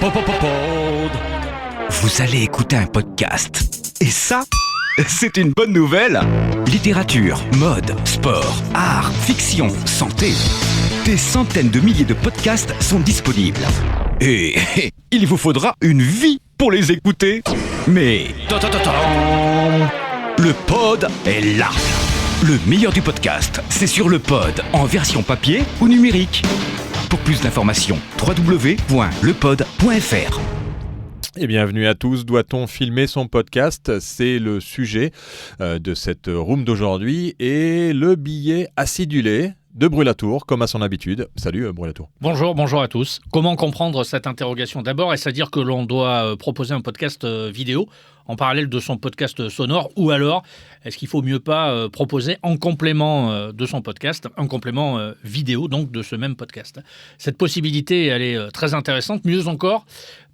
Pod. Vous allez écouter un podcast. Et ça, c'est une bonne nouvelle. Littérature, mode, sport, art, fiction, santé. Des centaines de milliers de podcasts sont disponibles. Et il vous faudra une vie pour les écouter. Mais le pod est là. Le meilleur du podcast, c'est sur le pod, en version papier ou numérique. Pour plus d'informations, www.lepod.fr. Et bienvenue à tous. Doit-on filmer son podcast ? C'est le sujet de cette room d'aujourd'hui et le billet acidulé de Brûlatour, comme à son habitude. Salut Brûlatour. Bonjour à tous. Comment comprendre cette interrogation ? D'abord, est-ce à dire que l'on doit proposer un podcast vidéo en parallèle de son podcast sonore, ou alors est-ce qu'il faut mieux pas proposer en complément de son podcast un complément vidéo, donc de ce même podcast ? Cette possibilité, elle est très intéressante. Mieux encore,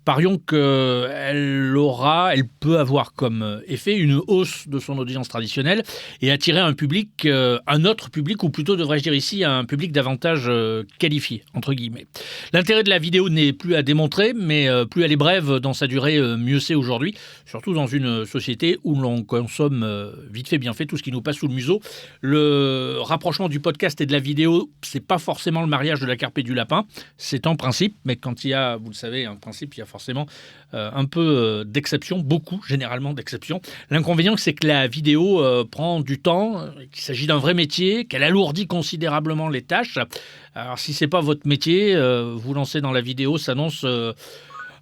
parions qu'elle peut avoir comme effet une hausse de son audience traditionnelle et attirer un autre public, ou plutôt devrais-je dire ici un public davantage qualifié, entre guillemets. L'intérêt de la vidéo n'est plus à démontrer, mais plus elle est brève dans sa durée, mieux c'est aujourd'hui, surtout dans une société où l'on consomme vite fait, bien fait, tout ce qui nous passe sous le museau. Le rapprochement du podcast et de la vidéo, c'est pas forcément le mariage de la carpe et du lapin, c'est un principe, mais quand il y a, vous le savez, un principe, il y a forcément un peu d'exception, beaucoup généralement d'exceptions. L'inconvénient, c'est que la vidéo prend du temps, qu'il s'agit d'un vrai métier, qu'elle alourdit considérablement les tâches. Alors si c'est pas votre métier, vous lancer dans la vidéo s'annonce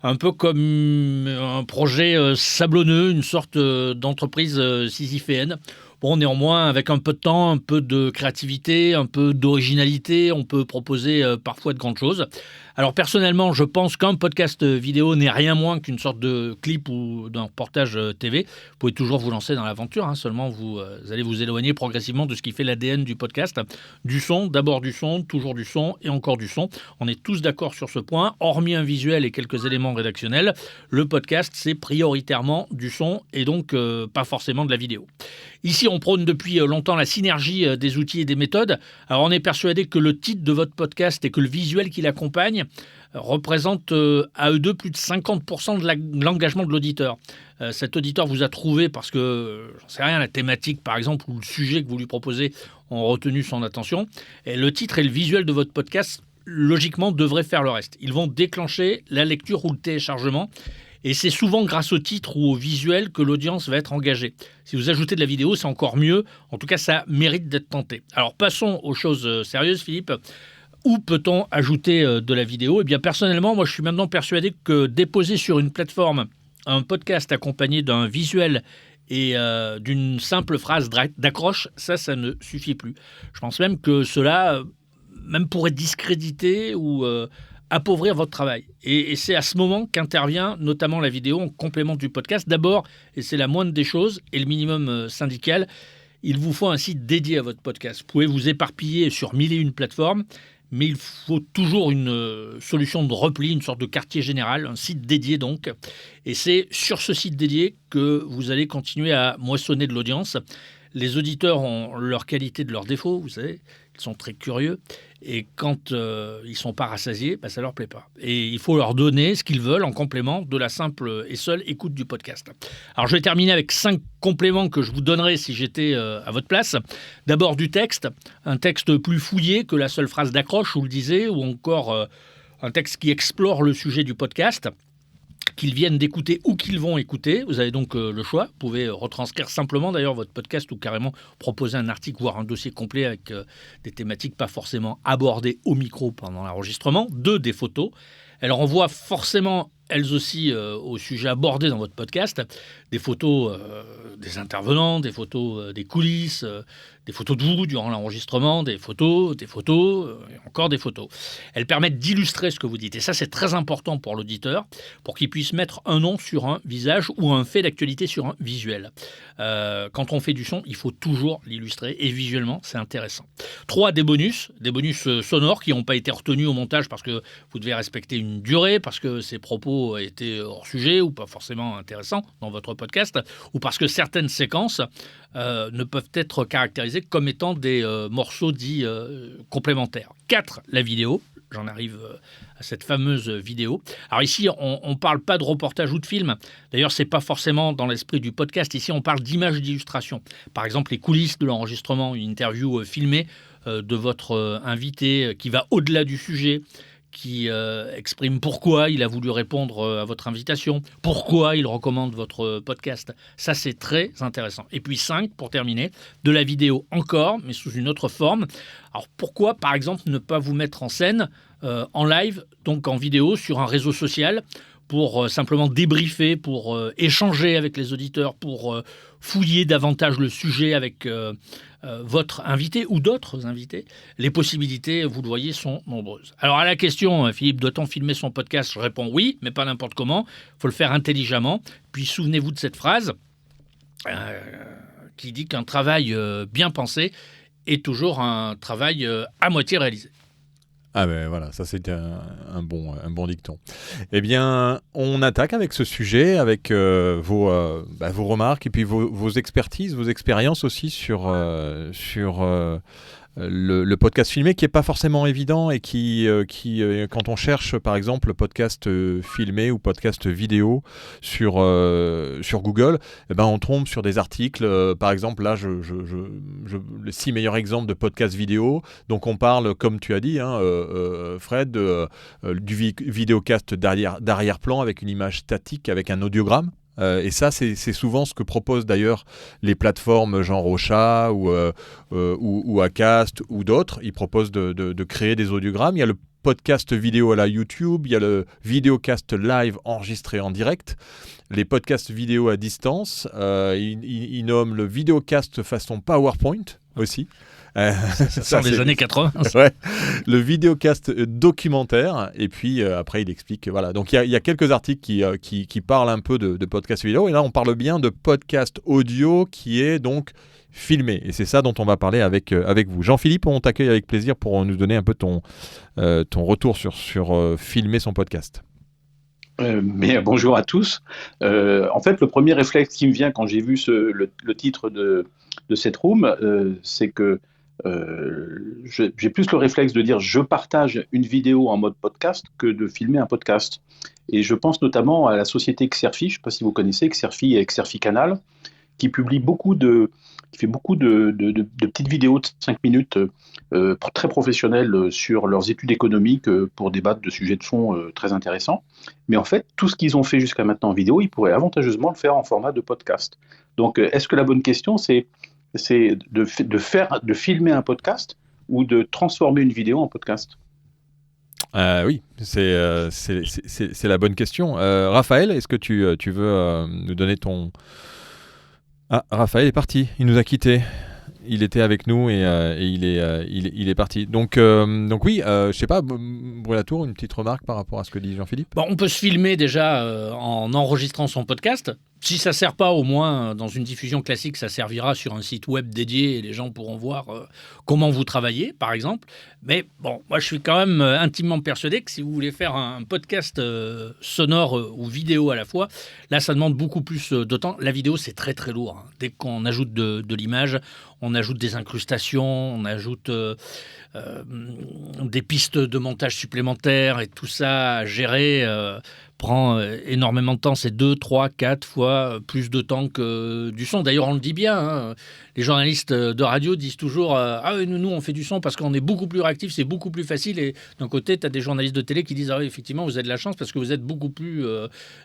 un peu comme un projet sablonneux, une sorte d'entreprise sisyphéenne. Bon, néanmoins, avec un peu de temps, un peu de créativité, un peu d'originalité, on peut proposer parfois de grandes choses. Alors personnellement, je pense qu'un podcast vidéo n'est rien moins qu'une sorte de clip ou d'un reportage TV. Vous pouvez toujours vous lancer dans l'aventure, seulement vous allez vous éloigner progressivement de ce qui fait l'ADN du podcast. Du son, d'abord du son, toujours du son et encore du son. On est tous d'accord sur ce point, hormis un visuel et quelques éléments rédactionnels. Le podcast, c'est prioritairement du son et donc pas forcément de la vidéo. Ici, on prône depuis longtemps la synergie des outils et des méthodes. Alors, on est persuadé que le titre de votre podcast et que le visuel qui l'accompagne représentent à eux deux plus de 50% de l'engagement de l'auditeur. Cet auditeur vous a trouvé parce que, j'en sais rien, la thématique par exemple ou le sujet que vous lui proposez ont retenu son attention. Et le titre et le visuel de votre podcast, logiquement, devraient faire le reste. Ils vont déclencher la lecture ou le téléchargement. Et c'est souvent grâce au titre ou au visuel que l'audience va être engagée. Si vous ajoutez de la vidéo, c'est encore mieux. En tout cas, ça mérite d'être tenté. Alors, passons aux choses sérieuses, Philippe. Où peut-on ajouter de la vidéo ? Eh bien, personnellement, moi, je suis maintenant persuadé que déposer sur une plateforme un podcast accompagné d'un visuel et d'une simple phrase d'accroche, ça ne suffit plus. Je pense même que cela même pourrait discréditer ou appauvrir votre travail. Et c'est à ce moment qu'intervient notamment la vidéo en complément du podcast. D'abord, et c'est la moindre des choses, et le minimum syndical, il vous faut un site dédié à votre podcast. Vous pouvez vous éparpiller sur 1001 plateformes, mais il faut toujours une solution de repli, une sorte de quartier général, un site dédié donc. Et c'est sur ce site dédié que vous allez continuer à moissonner de l'audience. Les auditeurs ont leur qualité de leurs défauts, vous savez, ils sont très curieux. Et quand ils ne sont pas rassasiés, ça ne leur plaît pas. Et il faut leur donner ce qu'ils veulent en complément de la simple et seule écoute du podcast. Alors je vais terminer avec 5 compléments que je vous donnerais si j'étais à votre place. D'abord du texte, un texte plus fouillé que la seule phrase d'accroche, je vous le disais, ou encore un texte qui explore le sujet du podcast, qu'ils viennent d'écouter ou qu'ils vont écouter. Vous avez donc le choix. Vous pouvez retranscrire simplement d'ailleurs votre podcast ou carrément proposer un article, voire un dossier complet avec des thématiques pas forcément abordées au micro pendant l'enregistrement. 2, des photos. Elles renvoient forcément, elles aussi, au sujet abordé dans votre podcast. Des photos des intervenants, des photos des coulisses, des photos de vous durant l'enregistrement, des photos, et encore des photos. Elles permettent d'illustrer ce que vous dites. Et ça, c'est très important pour l'auditeur, pour qu'il puisse mettre un nom sur un visage ou un fait d'actualité sur un visuel. Quand on fait du son, il faut toujours l'illustrer. Et visuellement, c'est intéressant. 3, des bonus sonores qui n'ont pas été retenus au montage parce que vous devez respecter une durée, parce que ces propos étaient hors sujet ou pas forcément intéressants dans votre podcast, ou parce que certaines séquences ne peuvent être caractérisées comme étant des morceaux dits complémentaires. 4, la vidéo. j'en arrive à cette fameuse vidéo. Alors ici, on ne parle pas de reportage ou de film. D'ailleurs, ce n'est pas forcément dans l'esprit du podcast. Ici, on parle d'images d'illustration. Par exemple, les coulisses de l'enregistrement, une interview filmée de votre invité qui va au-delà du sujet, qui exprime pourquoi il a voulu répondre à votre invitation, pourquoi il recommande votre podcast. Ça, c'est très intéressant. Et puis 5, pour terminer, de la vidéo encore, mais sous une autre forme. Alors pourquoi, par exemple, ne pas vous mettre en scène, en live, donc en vidéo, sur un réseau social, pour simplement débriefer, pour échanger avec les auditeurs, pour fouiller davantage le sujet avec votre invité ou d'autres invités. Les possibilités, vous le voyez, sont nombreuses. Alors à la question, Philippe, doit-on filmer son podcast ? Je réponds oui, mais pas n'importe comment. Il faut le faire intelligemment. Puis souvenez-vous de cette phrase qui dit qu'un travail bien pensé est toujours un travail à moitié réalisé. Ah ben voilà, ça c'est un bon dicton. Eh bien, on attaque avec ce sujet, avec vos remarques et puis vos expertises, vos expériences aussi sur le podcast filmé qui n'est pas forcément évident et qui quand on cherche par exemple podcast filmé ou podcast vidéo sur Google, eh ben, on tombe sur des articles, par exemple là les 6 meilleurs exemples de podcasts vidéo. Donc on parle, comme tu as dit Fred, du vidéocast d'arrière-plan avec une image statique avec un audiogramme. Et ça, c'est souvent ce que proposent d'ailleurs les plateformes genre Ocha ou Acast ou d'autres. Ils proposent de créer des audiogrammes. Il y a le podcast vidéo à la YouTube, il y a le vidéocast live enregistré en direct, les podcasts vidéo à distance. Ils nomment le vidéocast façon PowerPoint aussi. Ça sort des années 80. Ouais. Le vidéocast documentaire, et puis après il explique, voilà. Donc il y a quelques articles qui parlent un peu de podcast vidéo, et là on parle bien de podcast audio qui est donc filmé, et c'est ça dont on va parler avec vous. Jean-Philippe, on t'accueille avec plaisir pour nous donner un peu ton retour sur filmer son podcast. Mais bonjour à tous. En fait, le premier réflexe qui me vient quand j'ai vu le titre de cette room, c'est que j'ai plus le réflexe de dire je partage une vidéo en mode podcast que de filmer un podcast. Et je pense notamment à la société Xerfi, je ne sais pas si vous connaissez Xerfi et Xerfi Canal, qui fait beaucoup de petites vidéos de 5 minutes très professionnelles sur leurs études économiques pour débattre de sujets de fond très intéressants. Mais en fait, tout ce qu'ils ont fait jusqu'à maintenant en vidéo, ils pourraient avantageusement le faire en format de podcast. Donc, est-ce que la bonne question, c'est de filmer un podcast ou de transformer une vidéo en podcast ? Oui, c'est la bonne question. Raphaël, est-ce que tu veux nous donner ton... Ah, Raphaël est parti, il nous a quittés. Il était avec nous et il est parti. Donc oui, je sais pas, Brulatour, une petite remarque par rapport à ce que dit Jean-Philippe ? Bon, on peut se filmer déjà en enregistrant son podcast. Si ça ne sert pas, au moins, dans une diffusion classique, ça servira sur un site web dédié et les gens pourront voir comment vous travaillez, par exemple. Mais bon, moi, je suis quand même intimement persuadé que si vous voulez faire un podcast sonore ou vidéo à la fois, là, ça demande beaucoup plus de temps. La vidéo, c'est très, très lourd. Hein. Dès qu'on ajoute de l'image, on ajoute des incrustations, on ajoute des pistes de montage supplémentaires et tout ça à gérer prend énormément de temps. C'est 2, 3, 4 fois plus de temps que du son. D'ailleurs, on le dit bien. Hein. Les journalistes de radio disent toujours nous, on fait du son parce qu'on est beaucoup plus réactifs, c'est beaucoup plus facile. Et d'un côté, tu as des journalistes de télé qui disent oui, effectivement, vous avez de la chance parce que vous êtes beaucoup plus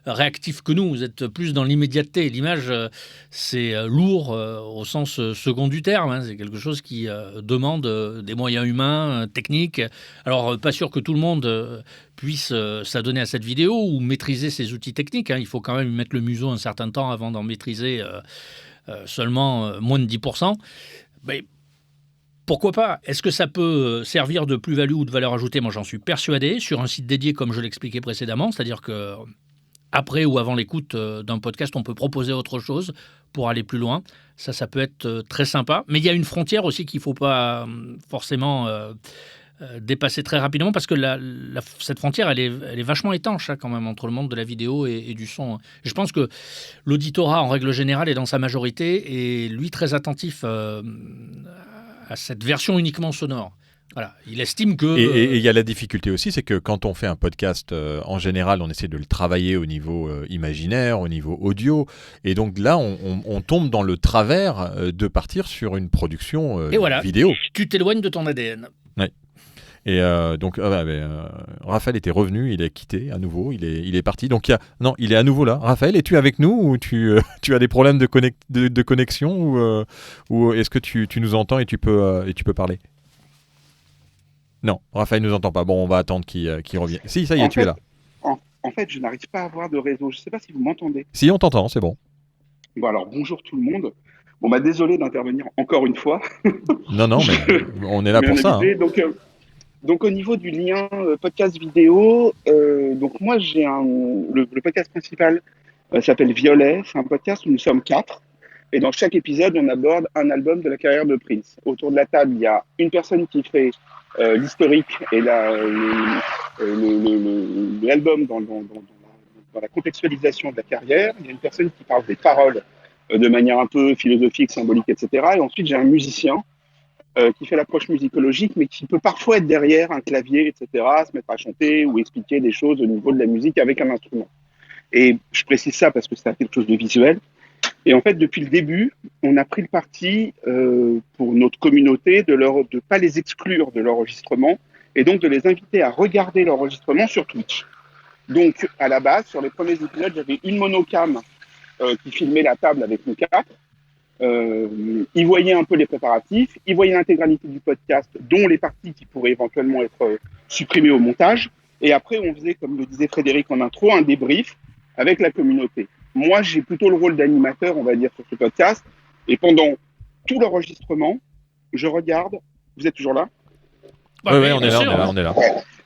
réactifs que nous. Vous êtes plus dans l'immédiateté. L'image, c'est lourd au sens second du terme. Hein. C'est quelque chose qui demande des moyens humains, techniques. Alors, pas sûr que tout le monde puisse s'adonner à cette vidéo ou maîtriser ces outils techniques. Hein. Il faut quand même mettre le museau un certain temps avant d'en maîtriser seulement moins de 10%. Mais pourquoi pas ? Est-ce que ça peut servir de plus-value ou de valeur ajoutée ? Moi, j'en suis persuadé. Sur un site dédié, comme je l'expliquais précédemment, c'est-à-dire que après ou avant l'écoute d'un podcast, on peut proposer autre chose pour aller plus loin. Ça peut être très sympa. Mais il y a une frontière aussi qu'il ne faut pas forcément dépasser très rapidement parce que cette frontière, elle est vachement étanche quand même entre le monde de la vidéo et du son. Et je pense que l'auditorat, en règle générale, est dans sa majorité et lui très attentif à cette version uniquement sonore. Voilà, il estime que... Et il y a la difficulté aussi, c'est que quand on fait un podcast, en général, on essaie de le travailler au niveau imaginaire, au niveau audio. Et donc là, on tombe dans le travers de partir sur une production et voilà, vidéo. tu t'éloignes de ton ADN. Et donc, Raphaël était revenu, il est quitté à nouveau, il est parti. Donc, il est à nouveau là. Raphaël, es-tu avec nous ou tu as des problèmes de connexion ou est-ce que tu nous entends et tu peux parler? Non, Raphaël nous entend pas. Bon, on va attendre qu'il revienne. Si, ça y est, tu es là. En fait, je n'arrive pas à avoir de réseau. Je ne sais pas si vous m'entendez. Si, on t'entend, c'est bon. Bon, alors, bonjour tout le monde. Bon, désolé d'intervenir encore une fois. Non, mais on est là pour ça. Donc, au niveau du lien podcast vidéo, donc moi, j'ai le podcast principal s'appelle Violet. C'est un podcast où nous sommes 4. Et dans chaque épisode, on aborde un album de la carrière de Prince. Autour de la table, il y a une personne qui fait l'historique et l'album dans la contextualisation de la carrière. Il y a une personne qui parle des paroles de manière un peu philosophique, symbolique, etc. Et ensuite, j'ai un musicien qui fait l'approche musicologique, mais qui peut parfois être derrière un clavier, etc., se mettre à chanter ou expliquer des choses au niveau de la musique avec un instrument. Et je précise ça parce que c'est quelque chose de visuel. Et en fait, depuis le début, on a pris le parti pour notre communauté de ne pas les exclure de l'enregistrement et donc de les inviter à regarder l'enregistrement sur Twitch. Donc, à la base, sur les premiers épisodes, j'avais une monocam qui filmait la table avec nous 4. Ils voyaient un peu les préparatifs, ils voyaient l'intégralité du podcast, dont les parties qui pourraient éventuellement être supprimées au montage. Et après, on faisait, comme le disait Frédéric en intro, un débrief avec la communauté. Moi, j'ai plutôt le rôle d'animateur, on va dire, sur ce podcast. Et pendant tout l'enregistrement, je regarde... Vous êtes toujours là ? Oui, on est là.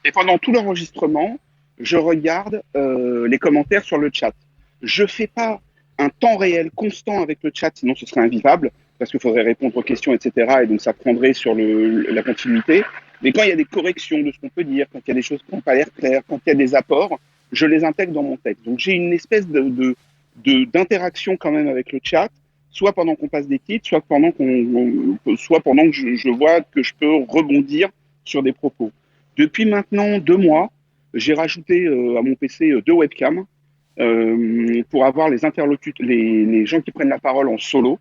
Et pendant tout l'enregistrement, je regarde les commentaires sur le chat. Je fais pas un temps réel constant avec le chat, sinon ce serait invivable, parce qu'il faudrait répondre aux questions, etc. Et donc ça prendrait sur la continuité. Mais quand il y a des corrections de ce qu'on peut dire, quand il y a des choses qui n'ont pas l'air claires, quand il y a des apports, je les intègre dans mon texte. Donc j'ai une espèce d'interaction quand même avec le chat, soit pendant qu'on passe des titres, soit pendant que je vois que je peux rebondir sur des propos. Depuis maintenant 2 mois, j'ai rajouté à mon PC 2 webcams pour avoir les gens qui prennent la parole en solo.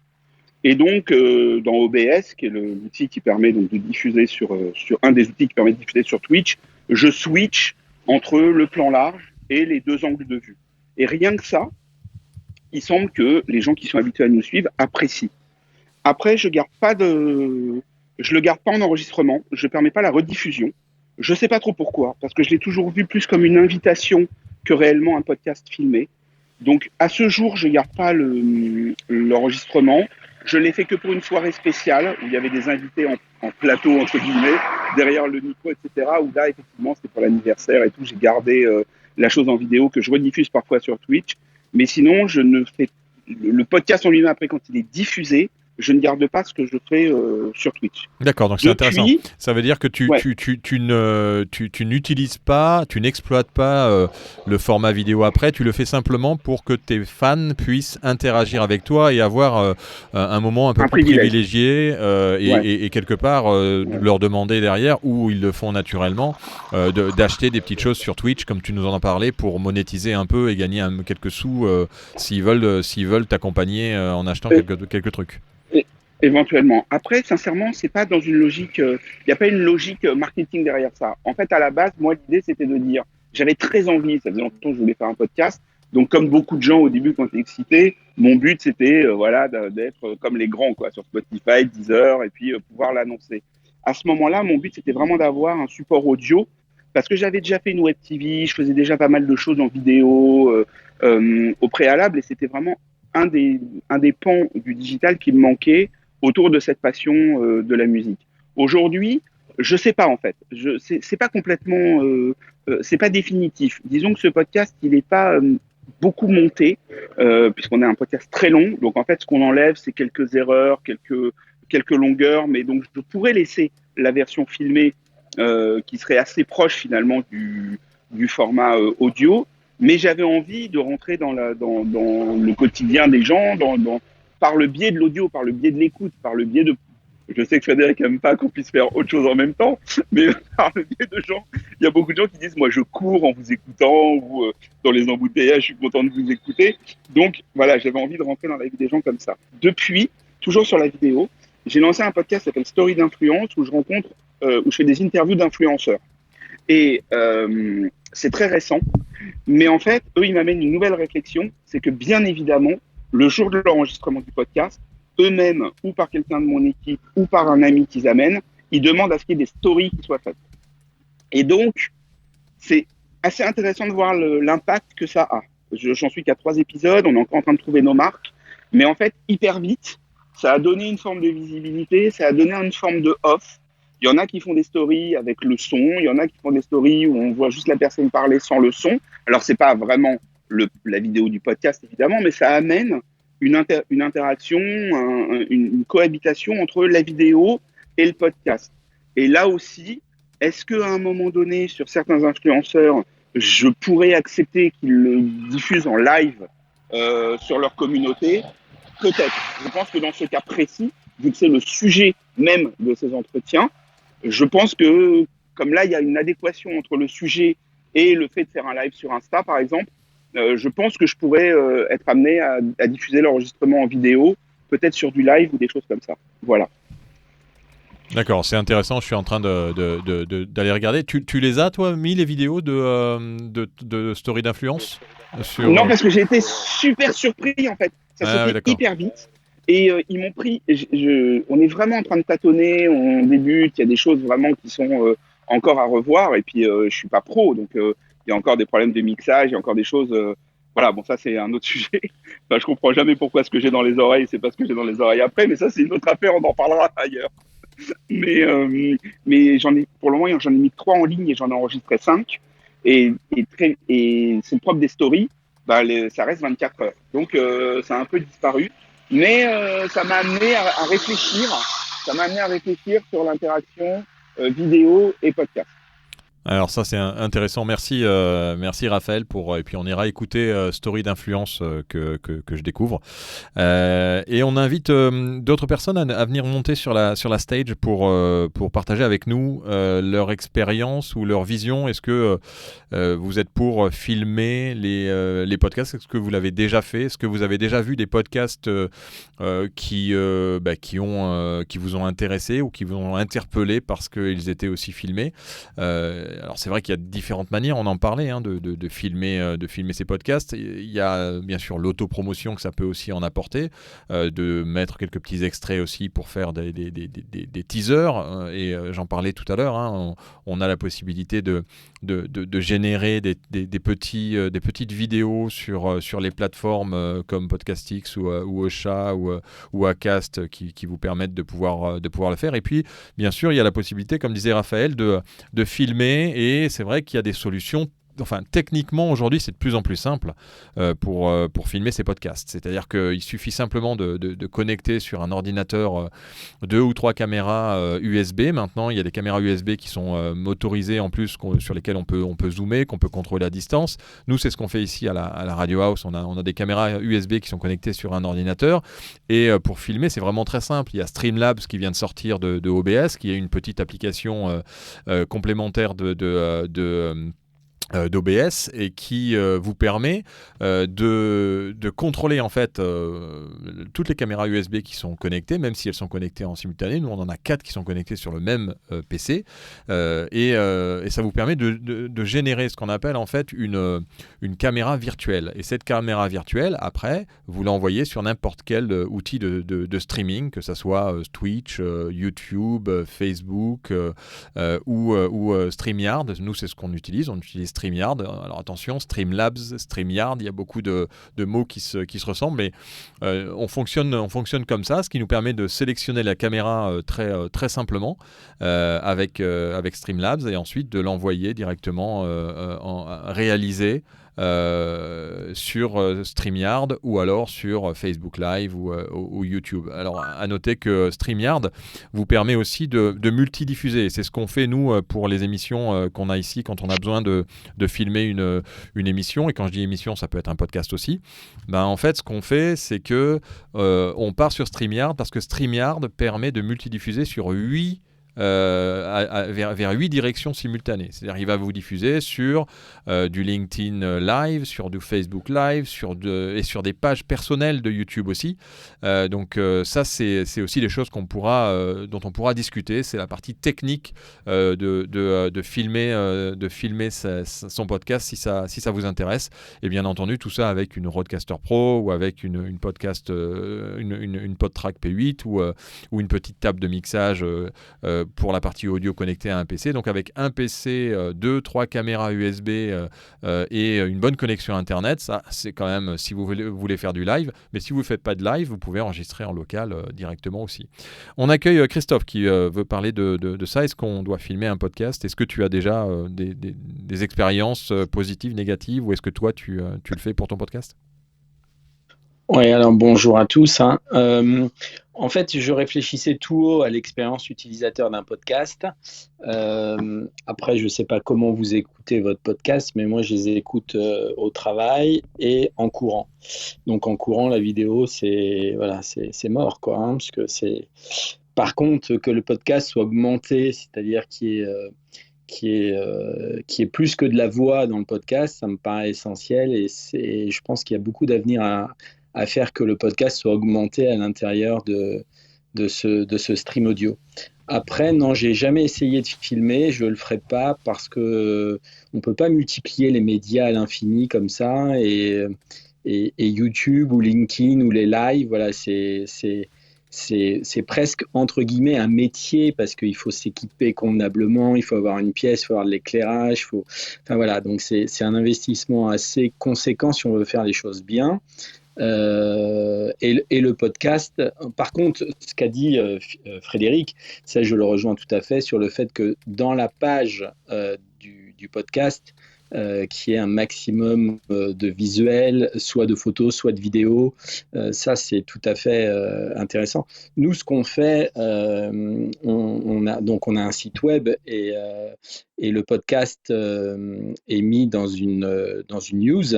Et donc, dans OBS, qui est l'outil qui permet donc de diffuser sur un des outils qui permet de diffuser sur Twitch, je switch entre le plan large et les 2 angles de vue. Et rien que ça, il semble que les gens qui sont habitués à nous suivre apprécient. Après, je le garde pas en enregistrement, je permets pas la rediffusion. Je sais pas trop pourquoi, parce que je l'ai toujours vu plus comme une invitation que réellement un podcast filmé. Donc, à ce jour, je garde pas l'enregistrement. Je l'ai fait que pour une soirée spéciale où il y avait des invités en plateau, entre guillemets, derrière le micro, etc. Où là, effectivement, c'était pour l'anniversaire et tout. J'ai gardé la chose en vidéo que je rediffuse parfois sur Twitch. Mais sinon, je ne fais le podcast en lui-même après quand il est diffusé. Je ne garde pas ce que je fais sur Twitch. D'accord, donc c'est intéressant. Ça veut dire que tu n'utilises pas, tu n'exploites pas le format vidéo après, tu le fais simplement pour que tes fans puissent interagir avec toi et avoir un moment un peu plus privilégié et quelque part leur demander derrière, où ils le font naturellement, d'acheter des petites choses sur Twitch, comme tu nous en as parlé, pour monétiser un peu et gagner quelques sous s'ils veulent t'accompagner en achetant quelques trucs. Éventuellement. Après, sincèrement, c'est pas dans une logique. Il n'y a pas une logique marketing derrière ça. En fait, à la base, moi, l'idée, c'était de dire, j'avais très envie. Ça faisait longtemps que je voulais faire un podcast. Donc, comme beaucoup de gens au début, quand j'étais excité, mon but, c'était, d'être comme les grands, quoi, sur Spotify, Deezer, et puis pouvoir l'annoncer. À ce moment-là, mon but, c'était vraiment d'avoir un support audio, parce que j'avais déjà fait une web TV, je faisais déjà pas mal de choses en vidéo au préalable, et c'était vraiment un des pans du digital qui me manquait autour de cette passion de la musique. Aujourd'hui, je sais pas en fait. C'est pas complètement, c'est pas définitif. Disons que ce podcast, il est pas beaucoup monté, puisqu'on a un podcast très long. Donc en fait, ce qu'on enlève, c'est quelques erreurs, quelques longueurs, mais donc je pourrais laisser la version filmée qui serait assez proche finalement du format audio. Mais j'avais envie de rentrer dans le quotidien des gens, par le biais de l'audio, par le biais de l'écoute, par le biais de Je sais que Frédéric n'aime pas qu'on puisse faire autre chose en même temps, mais par le biais de gens, il y a beaucoup de gens qui disent moi je cours en vous écoutant ou dans les embouteillages, je suis content de vous écouter. Donc voilà, j'avais envie de rentrer dans la vie des gens comme ça. Depuis, toujours sur la vidéo, j'ai lancé un podcast qui s'appelle Story d'influence où où je fais des interviews d'influenceurs. Et c'est très récent, mais en fait, eux, ils m'amènent une nouvelle réflexion, c'est que bien évidemment, le jour de l'enregistrement du podcast, eux-mêmes, ou par quelqu'un de mon équipe, ou par un ami qu'ils amènent, ils demandent à ce qu'il y ait des stories qui soient faites. Et donc, c'est assez intéressant de voir l'impact que ça a. J'en suis qu'à 3 épisodes, on est encore en train de trouver nos marques, mais en fait, hyper vite, ça a donné une forme de visibilité, ça a donné une forme de off. Il y en a qui font des stories avec le son, il y en a qui font des stories où on voit juste la personne parler sans le son. Alors, c'est pas vraiment la vidéo du podcast, évidemment, mais ça amène une interaction, une cohabitation entre la vidéo et le podcast. Et là aussi, est-ce qu'à un moment donné, sur certains influenceurs, je pourrais accepter qu'ils le diffusent en live sur leur communauté? Peut-être. Je pense que dans ce cas précis, vu que c'est le sujet même de ces entretiens, je pense que, comme là, il y a une adéquation entre le sujet et le fait de faire un live sur Insta, par exemple, je pense que je pourrais être amené à diffuser l'enregistrement en vidéo, peut-être sur du live ou des choses comme ça. Voilà. D'accord, c'est intéressant, je suis en train d'aller regarder. Tu les as, toi, mis les vidéos de Story d'influence sur... Non, parce que j'ai été super surpris, en fait. Ça s'est fait hyper vite. Et ils m'ont pris... on est vraiment en train de tâtonner, on débute, il y a des choses vraiment qui sont encore à revoir. Et puis, je suis pas pro, donc il y a encore des problèmes de mixage, il y a encore des choses... Voilà, bon, ça, c'est un autre sujet. Enfin, je comprends jamais pourquoi ce que j'ai dans les oreilles, c'est pas ce que j'ai dans les oreilles après, mais ça, c'est une autre affaire, on en parlera ailleurs. Mais pour le moment, j'en ai mis 3 en ligne et j'en ai enregistré 5. Et c'est le propre des stories, ça reste 24 heures. Donc, ça a un peu disparu. Mais ça m'a amené à réfléchir. Ça m'a amené à réfléchir sur l'interaction vidéo et podcast. Alors ça c'est intéressant, merci Raphaël et puis on ira écouter Story d'influence que je découvre et on invite d'autres personnes à venir monter sur la stage pour partager avec nous leur expérience ou leur vision. Est-ce que vous êtes pour filmer les podcasts? Est-ce que vous l'avez déjà fait? Est-ce que vous avez déjà vu des podcasts qui vous ont intéressé ou qui vous ont interpellé parce qu'ils étaient aussi filmés? Alors c'est vrai qu'il y a différentes manières, on en parlait, de filmer ces podcasts. Il y a bien sûr l'autopromotion que ça peut aussi en apporter, de mettre quelques petits extraits aussi pour faire des teasers. Et j'en parlais tout à l'heure, on a la possibilité de générer des petites vidéos sur les plateformes comme Podcastix ou Ocha ou Acast qui vous permettent de pouvoir le faire. Et puis bien sûr il y a la possibilité, comme disait Raphaël, de filmer. Et c'est vrai qu'il y a des solutions. Enfin, techniquement, aujourd'hui, c'est de plus en plus simple pour filmer ces podcasts. C'est-à-dire qu'il suffit simplement de connecter sur un ordinateur 2 ou 3 caméras USB. Maintenant, il y a des caméras USB qui sont motorisées en plus, sur lesquelles on peut zoomer, qu'on peut contrôler à distance. Nous, c'est ce qu'on fait ici à la Radio House. On a des caméras USB qui sont connectées sur un ordinateur. Et pour filmer, c'est vraiment très simple. Il y a Streamlabs qui vient de sortir de OBS, qui est une petite application complémentaire d'OBS et qui vous permet de contrôler en fait toutes les caméras USB qui sont connectées, même si elles sont connectées en simultané. Nous on en a 4 qui sont connectées sur le même PC et ça vous permet de générer ce qu'on appelle en fait une caméra virtuelle. Et cette caméra virtuelle, après, vous l'envoyez sur n'importe quel outil de streaming, que ce soit Twitch, YouTube, Facebook ou StreamYard. Nous c'est ce qu'on utilise. On utilise StreamYard. Alors attention, Streamlabs, StreamYard, il y a beaucoup de mots qui se ressemblent, mais on fonctionne comme ça, ce qui nous permet de sélectionner la caméra très simplement avec Streamlabs et ensuite de l'envoyer directement réaliser sur StreamYard ou alors sur Facebook Live ou YouTube. Alors, à noter que StreamYard vous permet aussi de multidiffuser. C'est ce qu'on fait, nous, pour les émissions qu'on a ici, quand on a besoin de filmer une émission. Et quand je dis émission, ça peut être un podcast aussi. En fait, ce qu'on fait, c'est que on part sur StreamYard parce que StreamYard permet de multidiffuser sur 8 vers 8 directions simultanées. C'est-à-dire qu'il va vous diffuser sur du LinkedIn Live, sur du Facebook Live, et sur des pages personnelles de YouTube aussi. Donc ça, c'est aussi des choses dont on pourra discuter. C'est la partie technique de filmer son podcast si ça vous intéresse. Et bien entendu, tout ça avec une Rodecaster Pro ou avec une podcast, une PodTrack P8 ou une petite table de mixage pour la partie audio connectée à un PC. Donc avec un PC, 2-3 caméras USB et une bonne connexion Internet, ça c'est quand même si vous voulez faire du live. Mais si vous ne faites pas de live, vous pouvez enregistrer en local directement aussi. On accueille Christophe qui veut parler de ça. Est-ce qu'on doit filmer un podcast ? Est-ce que tu as déjà des expériences positives, négatives, ou est-ce que toi tu le fais pour ton podcast ? Oui, alors bonjour à tous. En fait, je réfléchissais tout haut à l'expérience utilisateur d'un podcast. Après, je ne sais pas comment vous écoutez votre podcast, mais moi, je les écoute au travail et en courant. Donc, en courant, la vidéo, c'est mort, quoi. Parce que Par contre, que le podcast soit augmenté, c'est-à-dire qu'il y ait plus que de la voix dans le podcast, ça me paraît essentiel et je pense qu'il y a beaucoup d'avenir à faire que le podcast soit augmenté à l'intérieur de ce stream audio. Après, non, j'ai jamais essayé de filmer, je le ferai pas parce que on peut pas multiplier les médias à l'infini comme ça et YouTube ou LinkedIn ou les lives, voilà, c'est presque entre guillemets un métier parce qu'il faut s'équiper convenablement, il faut avoir une pièce, il faut avoir de l'éclairage, enfin voilà, donc c'est un investissement assez conséquent si on veut faire les choses bien. Et le podcast, par contre, ce qu'a dit Frédéric, ça je le rejoins tout à fait sur le fait que dans la page du podcast, qui est un maximum de visuels, soit de photos, soit de vidéos. Ça, c'est tout à fait intéressant. Nous, ce qu'on fait, on a un site web et le podcast est mis dans une news.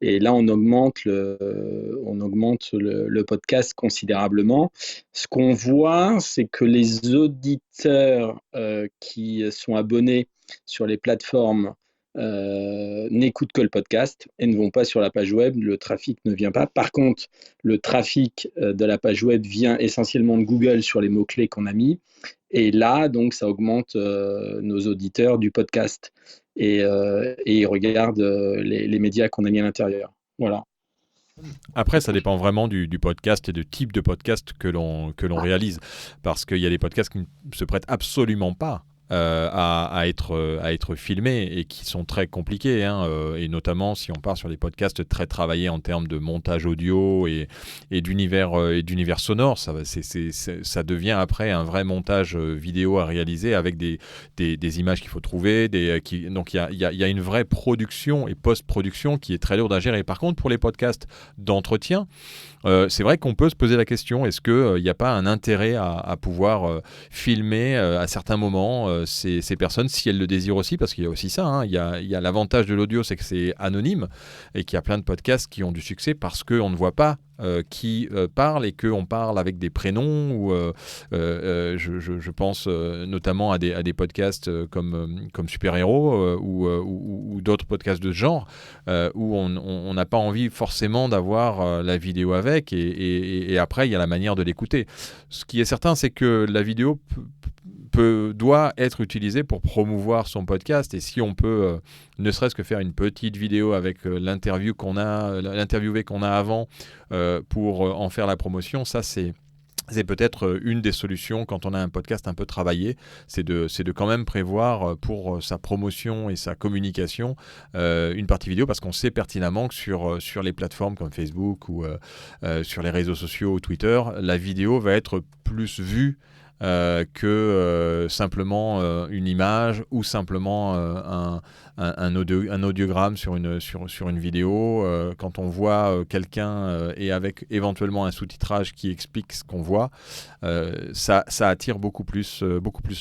Et là, on augmente le podcast considérablement. Ce qu'on voit, c'est que les auditeurs qui sont abonnés sur les plateformes n'écoutent que le podcast et ne vont pas sur la page web, le trafic ne vient pas. Par contre, le trafic de la page web vient essentiellement de Google sur les mots-clés qu'on a mis. Et là, donc, ça augmente nos auditeurs du podcast et ils regardent les médias qu'on a mis à l'intérieur. Voilà. Après, ça dépend vraiment du podcast et du type de podcast que l'on réalise. Parce qu'il y a des podcasts qui ne se prêtent absolument pas à être filmés et qui sont très compliqués, et notamment si on part sur des podcasts très travaillés en termes de montage audio et d'univers sonore, ça devient après un vrai montage vidéo à réaliser avec des images qu'il faut trouver, donc il y a une vraie production et post-production qui est très lourde à gérer. Par contre, pour les podcasts d'entretien, c'est vrai qu'on peut se poser la question, est-ce qu'il n'y a pas un intérêt à pouvoir filmer à certains moments ces personnes, si elles le désirent aussi, parce qu'il y a aussi ça, il y a l'avantage de l'audio, c'est que c'est anonyme, et qu'il y a plein de podcasts qui ont du succès parce qu'on ne voit pas qui parle et qu'on parle avec des prénoms, ou je pense notamment à des podcasts comme Super Héros ou d'autres podcasts de ce genre où on n'a pas envie forcément d'avoir la vidéo avec, et après il y a la manière de l'écouter. Ce qui est certain, c'est que la vidéo doit être utilisée pour promouvoir son podcast, et si on peut ne serait-ce que faire une petite vidéo avec l'interviewé qu'on a avant pour en faire la promotion, ça c'est peut-être une des solutions quand on a un podcast un peu travaillé, c'est de quand même prévoir pour sa promotion et sa communication une partie vidéo, parce qu'on sait pertinemment que sur les plateformes comme Facebook ou sur les réseaux sociaux ou Twitter, la vidéo va être plus vue que simplement une image ou simplement un audiogramme sur une vidéo. Quand on voit quelqu'un et avec éventuellement un sous-titrage qui explique ce qu'on voit, ça attire beaucoup plus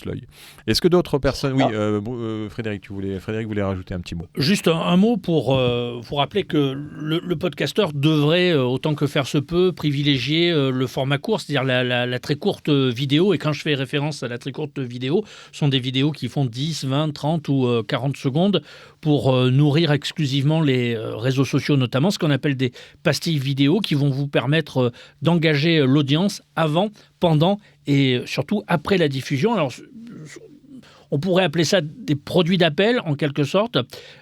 l'œil. Est-ce que d'autres personnes... Oui, Frédéric voulait rajouter un petit mot. Juste un mot pour vous rappeler que le podcasteur devrait, autant que faire se peut, privilégier le format court, c'est-à-dire la très courte vidéo. Et quand je fais référence à la très courte vidéo, ce sont des vidéos qui font 10, 20, 30 ou 40 secondes pour nourrir exclusivement les réseaux sociaux, notamment ce qu'on appelle des pastilles vidéo qui vont vous permettre d'engager l'audience avant, pendant et surtout après la diffusion. Alors, on pourrait appeler ça des produits d'appel, en quelque sorte.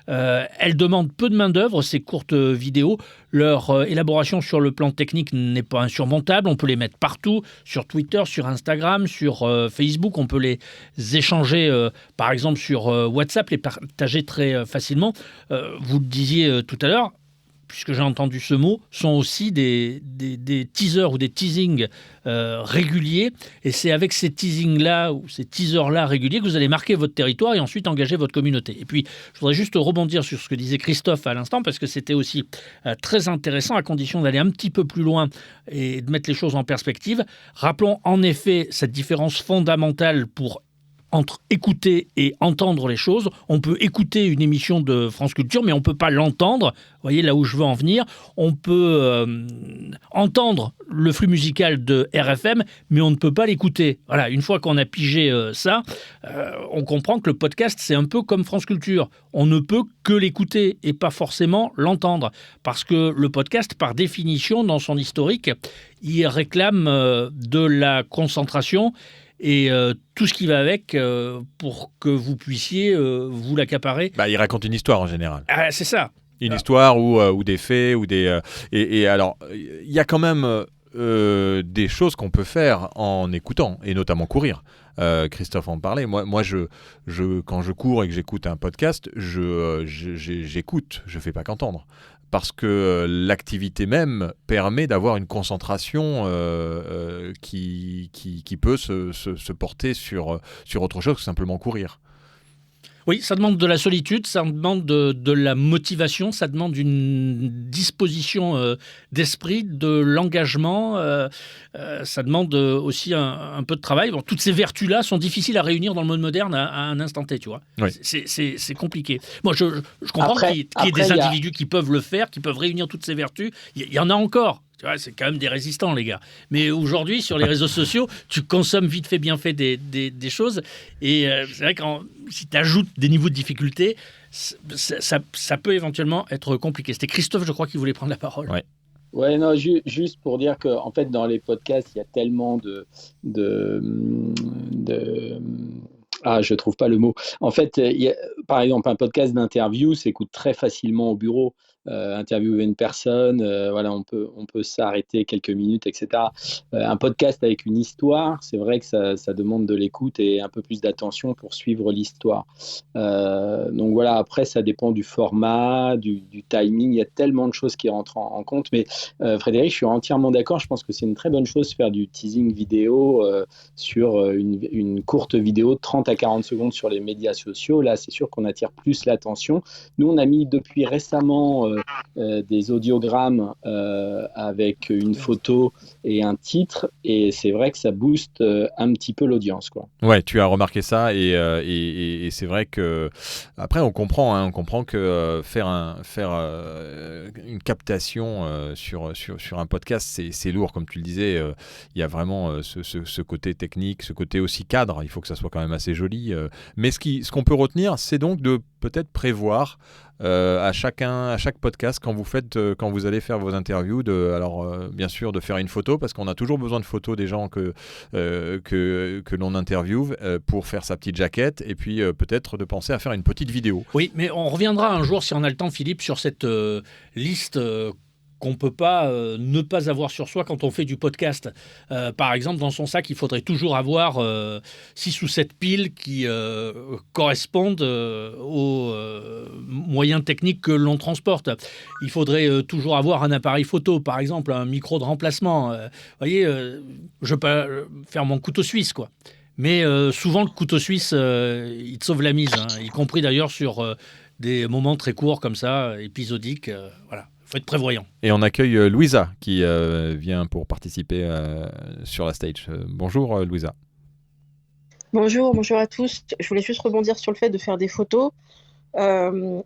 Elles demandent peu de main-d'œuvre, ces courtes vidéos. Leur élaboration sur le plan technique n'est pas insurmontable. On peut les mettre partout, sur Twitter, sur Instagram, sur Facebook. On peut les échanger, par exemple, sur WhatsApp, les partager très facilement. Vous le disiez tout à l'heure, puisque j'ai entendu ce mot, sont aussi des teasers ou des teasings réguliers. Et c'est avec ces teasings-là ou ces teasers-là réguliers que vous allez marquer votre territoire et ensuite engager votre communauté. Et puis, je voudrais juste rebondir sur ce que disait Christophe à l'instant, parce que c'était aussi très intéressant, à condition d'aller un petit peu plus loin et de mettre les choses en perspective. Rappelons en effet cette différence fondamentale entre écouter et entendre les choses. On peut écouter une émission de France Culture, mais on ne peut pas l'entendre. Vous voyez là où je veux en venir. On peut entendre le flux musical de RFM, mais on ne peut pas l'écouter. Voilà, une fois qu'on a pigé ça, on comprend que le podcast, c'est un peu comme France Culture. On ne peut que l'écouter et pas forcément l'entendre. Parce que le podcast, par définition, dans son historique, il réclame de la concentration et tout ce qui va avec pour que vous puissiez vous l'accaparer. Il raconte une histoire en général. Ah, c'est ça. Une histoire ou des faits ou des et alors il y a quand même des choses qu'on peut faire en écoutant et notamment courir. Christophe en parlait. Moi quand je cours et que j'écoute un podcast, j'écoute, je fais pas qu'entendre. Parce que l'activité même permet d'avoir une concentration qui peut se porter sur autre chose que simplement courir. Oui, ça demande de la solitude, ça demande de la motivation, ça demande une disposition d'esprit, de l'engagement, ça demande aussi un peu de travail. Bon, toutes ces vertus-là sont difficiles à réunir dans le monde moderne à un instant T, tu vois. Oui. C'est compliqué. Moi, je comprends qu'il y ait des individus qui peuvent le faire, qui peuvent réunir toutes ces vertus. Il y en a encore. Tu vois, c'est quand même des résistants, les gars. Mais aujourd'hui, sur les réseaux sociaux, tu consommes vite fait, bien fait des choses. Et c'est vrai que si tu ajoutes des niveaux de difficulté, ça peut éventuellement être compliqué. C'était Christophe, je crois, qui voulait prendre la parole. Ouais. Ouais, non, juste pour dire que en fait, dans les podcasts, il y a tellement je trouve pas le mot. En fait, par exemple, un podcast d'interview s'écoute très facilement au bureau. Interviewer une personne, voilà, on peut s'arrêter quelques minutes, etc. Un podcast avec une histoire, c'est vrai que ça demande de l'écoute et un peu plus d'attention pour suivre l'histoire. Donc voilà, après, ça dépend du format, du timing. Il y a tellement de choses qui rentrent en compte. Mais Frédéric, je suis entièrement d'accord. Je pense que c'est une très bonne chose de faire du teasing vidéo sur une courte vidéo de 30 à 40 secondes sur les médias sociaux. Là, c'est sûr qu'on attire plus l'attention. Nous, on a mis depuis récemment des audiogrammes avec une photo et un titre, et c'est vrai que ça booste un petit peu l'audience, quoi. Ouais, tu as remarqué ça, et c'est vrai que après on comprend que faire une captation sur un podcast, c'est lourd, comme tu le disais. Il y a vraiment ce côté technique, ce côté aussi cadre. Il faut que ça soit quand même assez joli. Mais ce qu'on peut retenir, c'est donc de peut-être prévoir à chaque podcast, quand vous allez faire vos interviews, bien sûr de faire une photo, parce qu'on a toujours besoin de photos des gens que l'on interviewe pour faire sa petite jaquette, et puis peut-être de penser à faire une petite vidéo. Oui, mais on reviendra un jour, si on a le temps, Philippe, sur cette liste qu'on ne peut pas ne pas avoir sur soi quand on fait du podcast. Par exemple, dans son sac, il faudrait toujours avoir 6 ou 7 piles qui correspondent aux moyens techniques que l'on transporte. Il faudrait toujours avoir un appareil photo, par exemple un micro de remplacement. Vous voyez, je ne peux pas faire mon couteau suisse, quoi. Mais souvent, le couteau suisse, il te sauve la mise, hein, y compris d'ailleurs sur des moments très courts comme ça, épisodiques. Voilà. Il faut être prévoyant. Et on accueille Louisa qui vient pour participer sur la stage. Bonjour Louisa. Bonjour à tous. Je voulais juste rebondir sur le fait de faire des photos.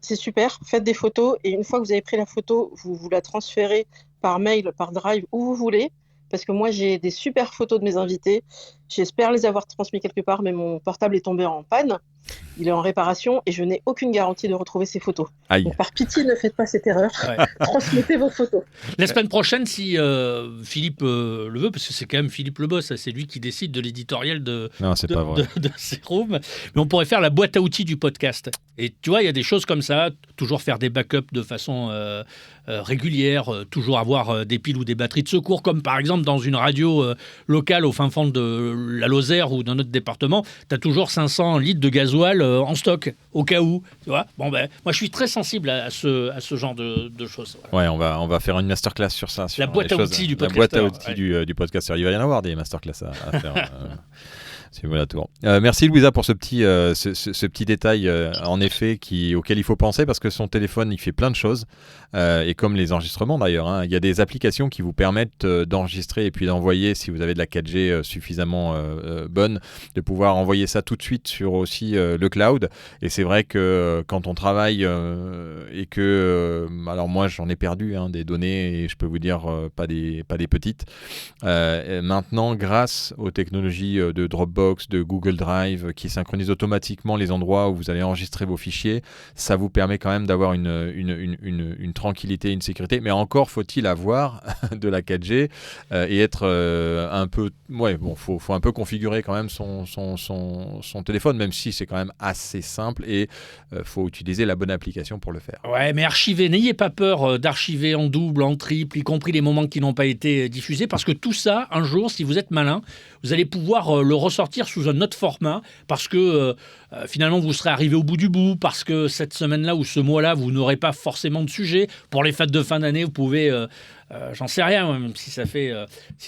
C'est super, faites des photos et une fois que vous avez pris la photo, vous la transférez par mail, par Drive, où vous voulez. Parce que moi, j'ai des super photos de mes invités. J'espère les avoir transmis quelque part, mais mon portable est tombé en panne. Il est en réparation et je n'ai aucune garantie de retrouver ces photos. Aïe. Donc, par pitié, ne faites pas cette erreur. Ouais. Transmettez vos photos. La semaine prochaine, si Philippe le veut, parce que c'est quand même Philippe le boss, c'est lui qui décide de l'éditorial de ces rooms, mais on pourrait faire la boîte à outils du podcast. Et tu vois, il y a des choses comme ça, toujours faire des backups de façon régulière, toujours avoir des piles ou des batteries de secours, comme par exemple dans une radio locale au fin fond de la Lozère ou dans notre département, tu as toujours 500 litres de gasoil en stock, au cas où. Tu vois, bon, moi, je suis très sensible à ce genre de choses. Voilà. Ouais, on va faire une masterclass sur ça. Sur la boîte à outils du podcast. La boîte à outils du podcaster. Il va y en avoir des masterclass à faire. C'est voilà tout. Merci Louisa pour ce petit détail en effet auquel il faut penser parce que son téléphone il fait plein de choses et comme les enregistrements d'ailleurs, hein, il y a des applications qui vous permettent d'enregistrer et puis d'envoyer si vous avez de la 4G suffisamment bonne, de pouvoir envoyer ça tout de suite sur aussi le cloud. Et c'est vrai que quand on travaille et que alors moi j'en ai perdu des données et je peux vous dire pas des petites. Maintenant grâce aux technologies de Dropbox, de Google Drive qui synchronise automatiquement les endroits où vous allez enregistrer vos fichiers, ça vous permet quand même d'avoir une tranquillité, une sécurité, mais encore faut-il avoir de la 4G et être un peu... faut un peu configurer quand même son téléphone, même si c'est quand même assez simple et faut utiliser la bonne application pour le faire. Ouais, mais archiver, n'ayez pas peur d'archiver en double, en triple, y compris les moments qui n'ont pas été diffusés, parce que tout ça, un jour, si vous êtes malin, vous allez pouvoir le ressortir sous un autre format parce que finalement vous serez arrivé au bout du bout, parce que cette semaine-là ou ce mois-là vous n'aurez pas forcément de sujet. Pour les fêtes de fin d'année vous pouvez, j'en sais rien, même si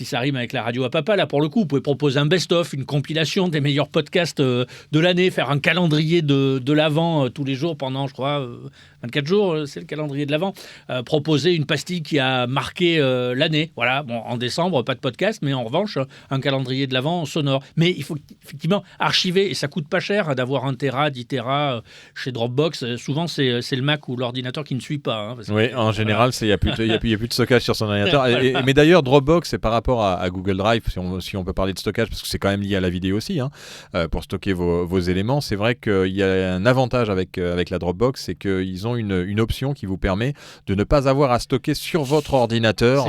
ça rime avec la radio à papa, là pour le coup vous pouvez proposer un best-of, une compilation des meilleurs podcasts de l'année, faire un calendrier de l'Avent tous les jours pendant je crois 24 jours, c'est le calendrier de l'Avent, proposer une pastille qui a marqué l'année. Voilà, bon, en décembre pas de podcast, mais en revanche un calendrier de l'Avent sonore. Mais il faut effectivement archiver et ça coûte pas cher d'avoir 1 Tera, 10 Tera chez Dropbox. Souvent c'est le Mac ou l'ordinateur qui ne suit pas. Oui, en général il n'y a plus de stockage sur son ordinateur. Mais d'ailleurs Dropbox c'est par rapport à Google Drive, si on peut parler de stockage, parce que c'est quand même lié à la vidéo aussi, pour stocker vos éléments. C'est vrai qu'il y a un avantage avec la Dropbox, c'est qu'ils ont une option qui vous permet de ne pas avoir à stocker sur votre ordinateur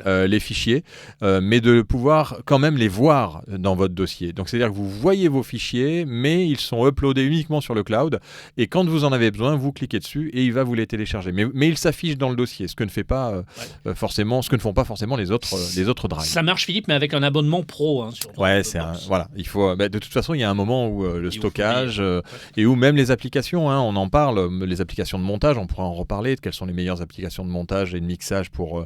les fichiers, mais de pouvoir quand même les voir dans votre dossier. Donc c'est-à-dire que vous voyez vos fichiers, mais ils sont uploadés uniquement sur le cloud, et quand vous en avez besoin, vous cliquez dessus et il va vous les télécharger. Mais ils s'affichent dans le dossier, ce que ne font pas forcément les autres drives. Ça marche Philippe, mais avec un abonnement pro. Voilà, il faut. De toute façon, il y a un moment où le stockage et où même les applications, on en parle, les applications de montage, on pourra en reparler de quelles sont les meilleures applications de montage et de mixage pour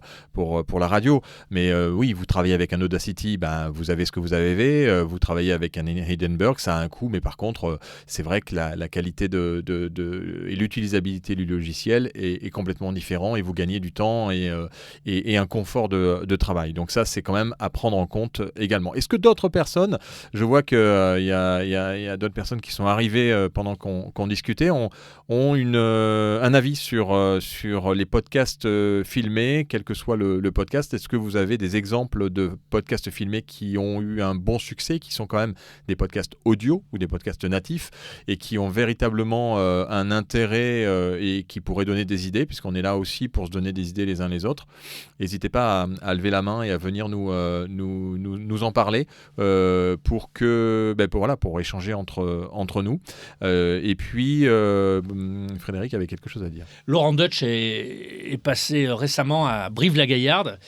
la radio. Mais oui, vous travaillez avec un Audacity, vous avez ce que vous avez. Vous travaillez avec un Hindenburg, ça a un coût, mais par contre, c'est vrai que la qualité et l'utilisabilité du logiciel est complètement différent et vous gagnez du temps et un confort de travail. Donc ça, c'est quand même à prendre en compte également. Est-ce que d'autres personnes, je vois qu'il y a d'autres personnes qui sont arrivées pendant qu'on discutait, ont un avis sur les podcasts filmés, quel que soit le podcast. Est-ce que vous avez des exemples de podcasts filmés qui ont eu un bon succès, qui sont quand même des podcasts audio ou des podcasts natifs et qui ont véritablement un intérêt et qui pourraient donner des idées, puisqu'on est là aussi pour se donner des idées les uns les autres. n'hésitez pas à lever la main et à venir nous en parler pour échanger entre nous. Et puis, Frédéric avait quelque chose à dire. Laurent Deutsch est passé récemment à Brive-la-Gaillarde.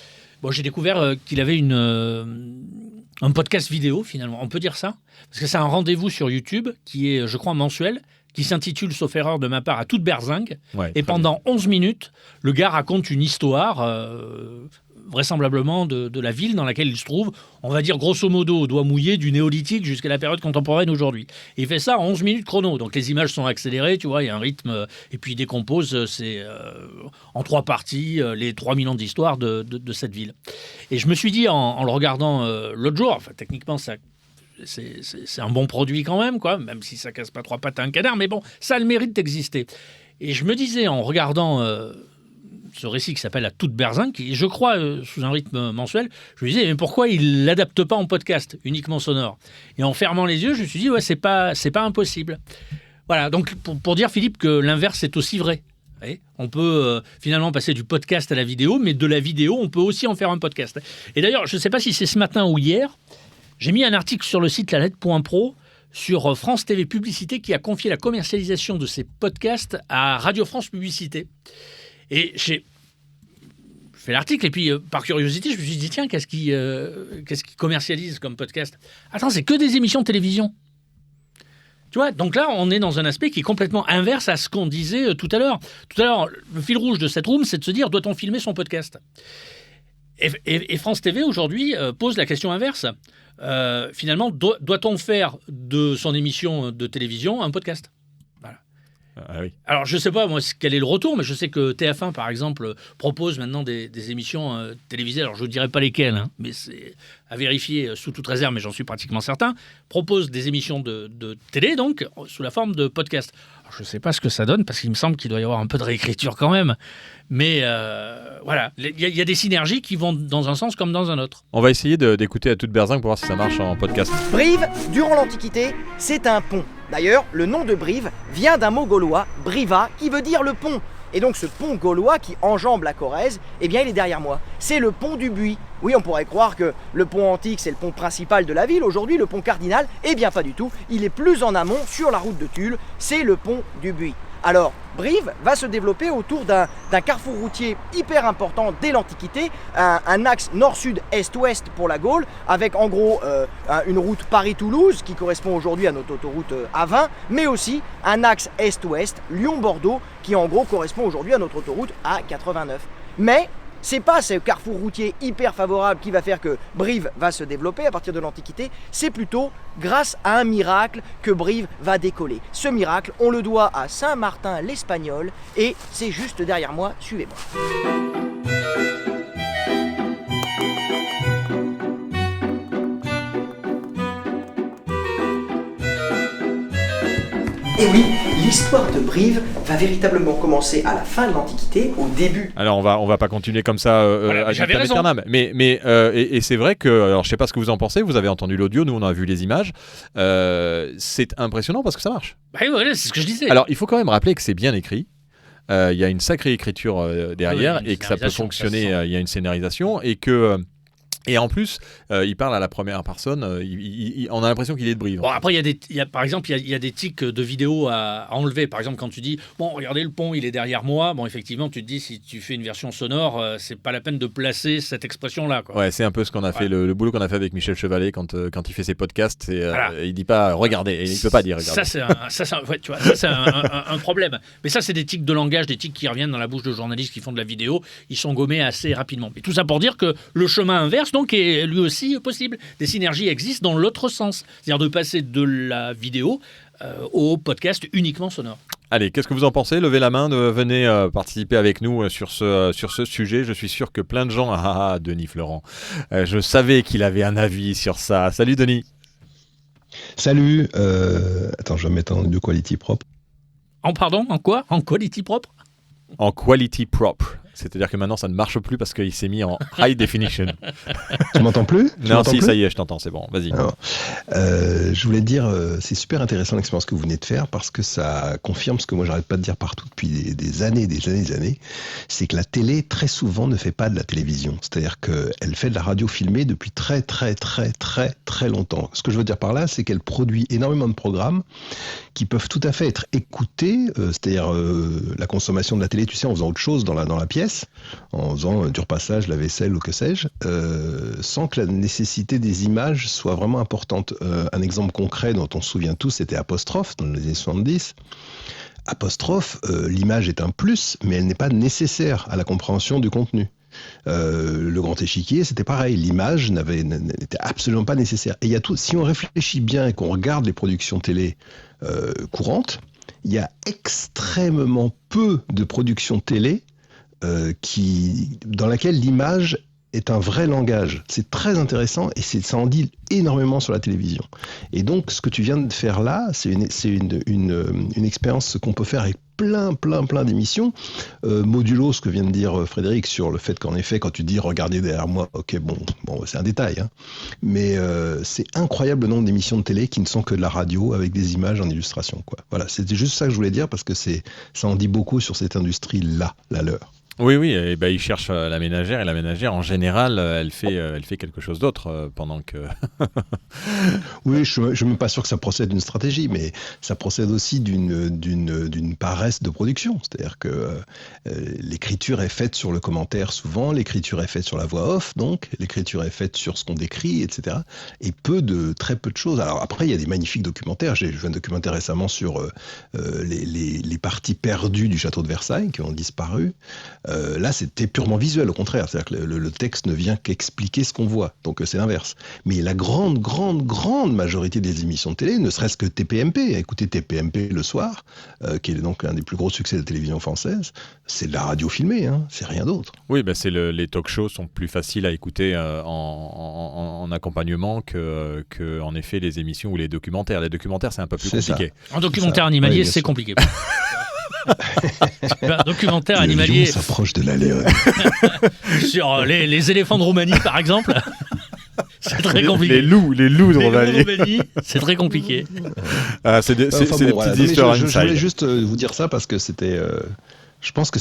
Bon, j'ai découvert qu'il avait un podcast vidéo, finalement. On peut dire ça ? Parce que c'est un rendez-vous sur YouTube qui est, je crois, mensuel, qui s'intitule, sauf erreur de ma part, à toute berzingue. Ouais, et pendant 11 minutes, le gars raconte une histoire, vraisemblablement de la ville dans laquelle il se trouve, on va dire grosso modo au doigt mouillé du néolithique jusqu'à la période contemporaine aujourd'hui. Et il fait ça en 11 minutes chrono. Donc les images sont accélérées, tu vois, il y a un rythme, et puis il décompose en 3 parties les 3000 ans d'histoire de cette ville. Et je me suis dit, en le regardant l'autre jour, enfin techniquement ça... C'est un bon produit quand même, quoi, même si ça casse pas 3 pattes à un canard, mais bon, ça a le mérite d'exister. Et je me disais, en regardant ce récit qui s'appelle « À toute berzingue », qui je crois sous un rythme mensuel, je me disais, mais pourquoi il l'adapte pas en podcast, uniquement sonore ? Et en fermant les yeux, je me suis dit, ouais, c'est pas impossible. Voilà, donc pour dire, Philippe, que l'inverse est aussi vrai. On peut finalement passer du podcast à la vidéo, mais de la vidéo, on peut aussi en faire un podcast. Et d'ailleurs, je ne sais pas si c'est ce matin ou hier, j'ai mis un article sur le site lalettre.pro sur France TV Publicité qui a confié la commercialisation de ses podcasts à Radio France Publicité. Et j'ai fait l'article et puis par curiosité, je me suis dit tiens, qu'est-ce qui commercialise comme podcast ? Attends, c'est que des émissions de télévision. Tu vois, donc là, on est dans un aspect qui est complètement inverse à ce qu'on disait tout à l'heure. Tout à l'heure, le fil rouge de cette room, c'est de se dire doit-on filmer son podcast ? Et France TV aujourd'hui pose la question inverse. Finalement, doit-on faire de son émission de télévision un podcast ? Voilà. Ah oui. Alors, je ne sais pas, moi, quel est le retour, mais je sais que TF1, par exemple, propose maintenant des émissions télévisées. Alors, je ne vous dirai pas lesquelles, hein, mais c'est à vérifier sous toute réserve, mais j'en suis pratiquement certain. Propose des émissions de télé, donc, sous la forme de podcast. Alors, je ne sais pas ce que ça donne, parce qu'il me semble qu'il doit y avoir un peu de réécriture quand même. Mais voilà, il y a des synergies qui vont dans un sens comme dans un autre. On va essayer d'écouter à toute berzingue pour voir si ça marche en podcast. Brive, durant l'Antiquité, c'est un pont. D'ailleurs, le nom de Brive vient d'un mot gaulois, briva, qui veut dire le pont. Et donc ce pont gaulois qui enjambe la Corrèze, eh bien il est derrière moi. C'est le pont du Buis. Oui, on pourrait croire que le pont antique c'est le pont principal de la ville. Aujourd'hui, le pont cardinal, eh bien pas du tout. Il est plus en amont, sur la route de Tulle. C'est le pont du Buis. Alors, Brive va se développer autour d'un carrefour routier hyper important dès l'Antiquité, un axe nord-sud, est-ouest pour la Gaule, avec en gros une route Paris-Toulouse qui correspond aujourd'hui à notre autoroute A20, mais aussi un axe est-ouest, Lyon-Bordeaux, qui en gros correspond aujourd'hui à notre autoroute A89. Mais c'est pas ce carrefour routier hyper favorable qui va faire que Brive va se développer à partir de l'Antiquité, c'est plutôt grâce à un miracle que Brive va décoller. Ce miracle, on le doit à Saint-Martin l'Espagnol et c'est juste derrière moi, suivez-moi. Et oui, l'histoire de Brive va véritablement commencer à la fin de l'Antiquité, au début. Alors on va pas continuer comme ça à j'avais raison. Mais c'est vrai que, alors je sais pas ce que vous en pensez, vous avez entendu l'audio, nous on a vu les images, c'est impressionnant parce que ça marche. Bah oui, voilà, c'est ce que je disais. Alors il faut quand même rappeler que c'est bien écrit. Il y a une sacrée écriture derrière et que ça peut fonctionner, il y a une scénarisation et que... Et en plus, il parle à la première personne, on a l'impression qu'il est de Brive. Bon, après, par exemple, il y a des tics de vidéo à enlever. Par exemple, quand tu dis « Bon, regardez le pont, il est derrière moi », bon, effectivement, tu te dis, si tu fais une version sonore, c'est pas la peine de placer cette expression-là, quoi. Ouais, c'est un peu ce qu'on a fait, le boulot qu'on a fait avec Michel Chevalet quand il fait ses podcasts. Il dit pas « Regardez », et il peut pas dire « Regardez ». Ça, c'est un problème. Mais ça, c'est des tics de langage, des tics qui reviennent dans la bouche de journalistes qui font de la vidéo. Ils sont gommés assez rapidement. Mais tout ça pour dire que le chemin inverse, donc, est lui aussi possible. Des synergies existent dans l'autre sens, c'est-à-dire de passer de la vidéo au podcast uniquement sonore. Allez, qu'est-ce que vous en pensez ? Levez la main, venez participer avec nous sur ce sujet. Je suis sûr que plein de gens... Ah, Denis Florent, je savais qu'il avait un avis sur ça. Salut Denis. Salut, attends, je vais mettre en audio quality propre. En quoi ? En quality propre ? En quality propre. C'est-à-dire que maintenant, ça ne marche plus parce qu'il s'est mis en high definition. Tu m'entends plus? Non, si, ça y est, je t'entends, c'est bon, vas-y. Alors, je voulais te dire, c'est super intéressant l'expérience que vous venez de faire parce que ça confirme ce que moi j'arrête pas de dire partout depuis des années, c'est que la télé très souvent ne fait pas de la télévision, c'est-à-dire qu'elle fait de la radio filmée depuis très longtemps. Ce que je veux dire par là, c'est qu'elle produit énormément de programmes qui peuvent tout à fait être écoutés, c'est-à-dire la consommation de la télé, tu sais, en faisant autre chose dans la pièce, en faisant du repassage, la vaisselle ou que sais-je, sans que la nécessité des images soit vraiment importante. Un exemple concret dont on se souvient tous, c'était Apostrophe dans les années 70. Apostrophe, l'image est un plus, mais elle n'est pas nécessaire à la compréhension du contenu. Le Grand Échiquier, c'était pareil, l'image n'était absolument pas nécessaire. Et il y a tout, si on réfléchit bien et qu'on regarde les productions télé courantes, il y a extrêmement peu de productions télé dans laquelle l'image est un vrai langage. C'est très intéressant et ça en dit énormément sur la télévision. Et donc, ce que tu viens de faire là, c'est une expérience qu'on peut faire avec plein d'émissions. Modulo ce que vient de dire Frédéric sur le fait qu'en effet, quand tu dis « regardez derrière moi », ok, bon c'est un détail, hein. Mais c'est incroyable le nombre d'émissions de télé qui ne sont que de la radio avec des images en illustration, quoi. Voilà, c'était juste ça que je voulais dire parce que ça en dit beaucoup sur cette industrie-là, la leur. Oui, et il cherche la ménagère et la ménagère en général, elle fait quelque chose d'autre pendant que. Oui, je suis même pas sûr que ça procède d'une stratégie, mais ça procède aussi d'une paresse de production. C'est-à-dire que l'écriture est faite sur le commentaire souvent, l'écriture est faite sur la voix off, donc l'écriture est faite sur ce qu'on décrit, etc. Et très peu de choses. Alors après, il y a des magnifiques documentaires. J'ai vu un documentaire récemment sur les parties perdues du château de Versailles qui ont disparu. Là, c'était purement visuel, au contraire. C'est-à-dire que le texte ne vient qu'expliquer ce qu'on voit. Donc, c'est l'inverse. Mais la grande majorité des émissions de télé, ne serait-ce que TPMP, écoutez TPMP le soir, qui est donc un des plus gros succès de la télévision française, c'est de la radio filmée, hein, c'est rien d'autre. Oui, les talk-shows sont plus faciles à écouter en accompagnement que en effet, les émissions ou les documentaires. Les documentaires, c'est un peu plus compliqué. En documentaire animalier, c'est compliqué. Un documentaire animalier s'approche de la Léone. sur les éléphants de Roumanie par exemple. C'est très compliqué. Les loups de Roumanie, c'est très compliqué. C'est des petites histoires inside. Je voulais juste vous dire ça parce que c'était je pense que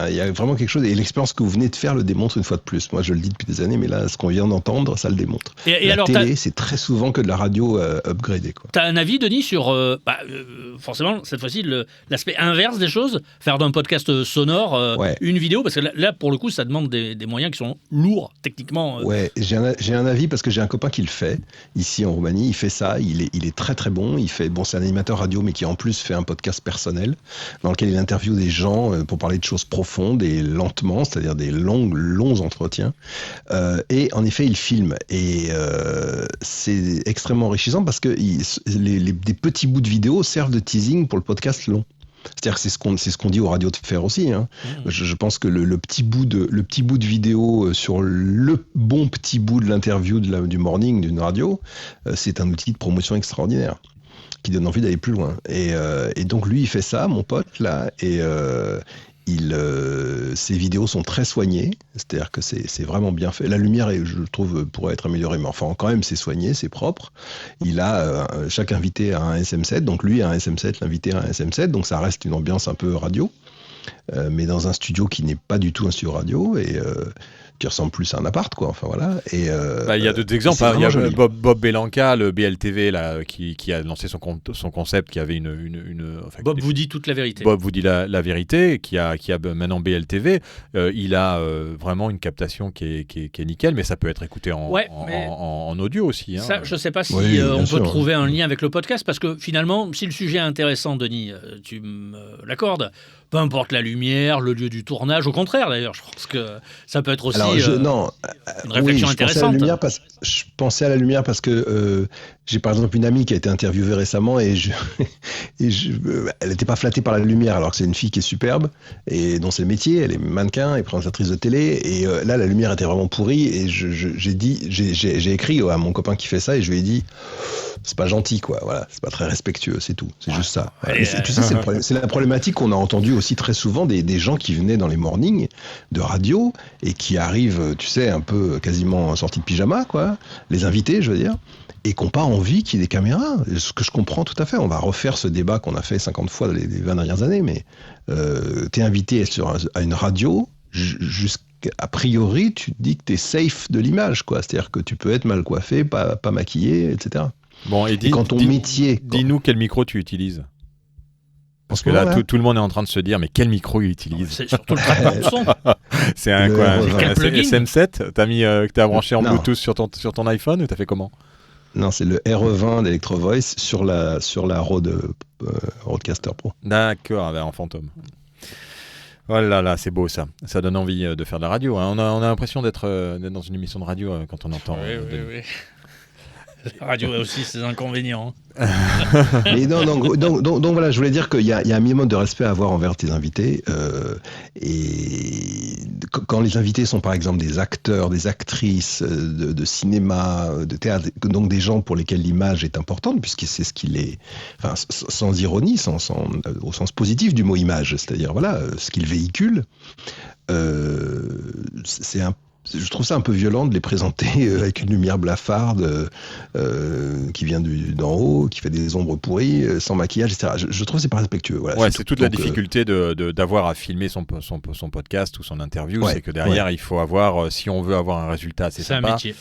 il y a vraiment quelque chose, et l'expérience que vous venez de faire le démontre une fois de plus. Moi, je le dis depuis des années, mais là, ce qu'on vient d'entendre, ça le démontre. Et la télé, c'est très souvent que de la radio upgradée, quoi. T'as un avis, Denis, sur forcément cette fois-ci l'aspect inverse des choses, faire d'un podcast sonore une vidéo, parce que là, pour le coup, ça demande des moyens qui sont lourds techniquement. Ouais, j'ai un avis parce que j'ai un copain qui le fait ici en Roumanie. Il fait ça, il est très très bon. C'est un animateur radio, mais qui en plus fait un podcast personnel dans lequel il interviewe des gens pour parler de choses profondes et lentement, c'est-à-dire des longs entretiens. Et en effet, il filme. Et c'est extrêmement enrichissant parce que des petits bouts de vidéo servent de teasing pour le podcast long. C'est-à-dire que c'est ce qu'on dit aux radios de faire aussi, hein. Je pense que le petit bout de vidéo sur le bon petit bout de l'interview du morning d'une radio, c'est un outil de promotion extraordinaire qui donne envie d'aller plus loin. Et donc lui, il fait ça, mon pote, là, et ses vidéos sont très soignées, c'est-à-dire que c'est vraiment bien fait. La lumière, je trouve, pourrait être améliorée, mais enfin, quand même, c'est soigné, c'est propre. Il a chaque invité a un SM7, donc lui a un SM7, l'invité a un SM7, donc ça reste une ambiance un peu radio, mais dans un studio qui n'est pas du tout un studio radio, et qui ressemble plus à un appart, quoi. Enfin voilà. Et il y a d'autres exemples. Il y a Bob Belanca, le BLTV, là, qui a lancé son concept, qui avait Bob vous dit toute la vérité. Bob vous dit la vérité, qui a maintenant BLTV. Il a vraiment une captation qui est nickel, mais ça peut être écouté en audio aussi. Hein. Ça, je ne sais pas si on peut trouver un lien avec le podcast, parce que finalement, si le sujet est intéressant, Denis, tu me l'accordes. Peu importe la lumière, le lieu du tournage, au contraire d'ailleurs, je pense que ça peut être aussi une réflexion intéressante. Je pensais à la lumière parce que j'ai par exemple une amie qui a été interviewée récemment et elle n'était pas flattée par la lumière, alors que c'est une fille qui est superbe et dont c'est le métier, elle est mannequin et présentatrice de télé, et là la lumière était vraiment pourrie, et j'ai écrit à mon copain qui fait ça et je lui ai dit c'est pas gentil, quoi, voilà, c'est pas très respectueux, c'est tout, c'est juste ça. Tu sais, c'est la problématique qu'on a entendue aussi aussi très souvent des gens qui venaient dans les mornings de radio et qui arrivent, tu sais, un peu quasiment sortis de pyjama, quoi. Les invités, je veux dire. Et qui n'ont pas envie qu'il y ait des caméras. Ce que je comprends tout à fait. On va refaire ce débat qu'on a fait 50 fois les 20 dernières années, mais t'es invité à une radio, a priori, tu te dis que t'es safe de l'image, quoi. C'est-à-dire que tu peux être mal coiffé, pas maquillé, etc. Bon, et dis-nous quel micro tu utilises. Parce que là, tout le monde est en train de se dire, mais quel micro il utilise ? C'est surtout le traitement de son. C'est un SM7 t'as branché en Bluetooth sur ton iPhone ou t'as fait comment ? Non, c'est le RE20 d'Electro Voice sur la Rodecaster Pro. D'accord, en fantôme. Oh là là, c'est beau ça. Ça donne envie de faire de la radio. Hein. On a l'impression d'être dans une émission de radio quand on entend. Oui. La radio a aussi ses inconvénients. Mais donc voilà, je voulais dire qu'il y a un minimum de respect à avoir envers tes invités. Et quand les invités sont par exemple des acteurs, des actrices de cinéma, de théâtre, donc des gens pour lesquels l'image est importante, puisque c'est ce qu'il est, enfin, sans ironie, au sens positif du mot image, c'est-à-dire voilà, ce qu'il véhicule, je trouve ça un peu violent de les présenter avec une lumière blafarde qui vient d'en haut, qui fait des ombres pourries, sans maquillage, etc. Je trouve que c'est pas respectueux. Voilà, ouais, c'est toute la difficulté d'avoir à filmer son podcast ou son interview, c'est que derrière, il faut avoir, si on veut avoir un résultat assez sympa, un métier.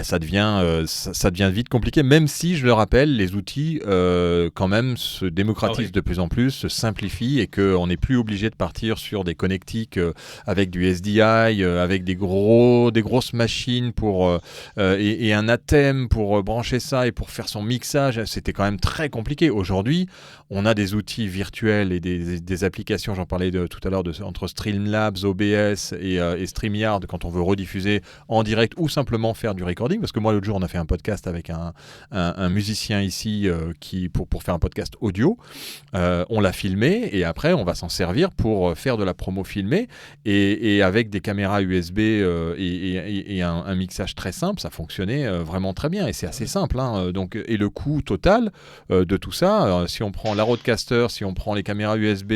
Ça devient vite compliqué, même si, je le rappelle, les outils quand même se démocratisent de plus en plus, se simplifient et qu'on n'est plus obligé de partir sur des connectiques avec du SDI, avec des grosses machines et un ATEM pour brancher ça et pour faire son mixage. C'était quand même très compliqué. Aujourd'hui, on a des outils virtuels et des applications, j'en parlais tout à l'heure, entre Streamlabs, OBS et StreamYard quand on veut rediffuser en direct ou simplement faire du recording. Parce que moi, l'autre jour, on a fait un podcast avec un musicien ici pour faire un podcast audio. On l'a filmé et après, on va s'en servir pour faire de la promo filmée et avec des caméras USB et un mixage très simple, ça fonctionnait vraiment très bien et c'est assez simple. Hein, donc, et le coût total de tout ça, si on prend la Rodecaster, si on prend les caméras USB,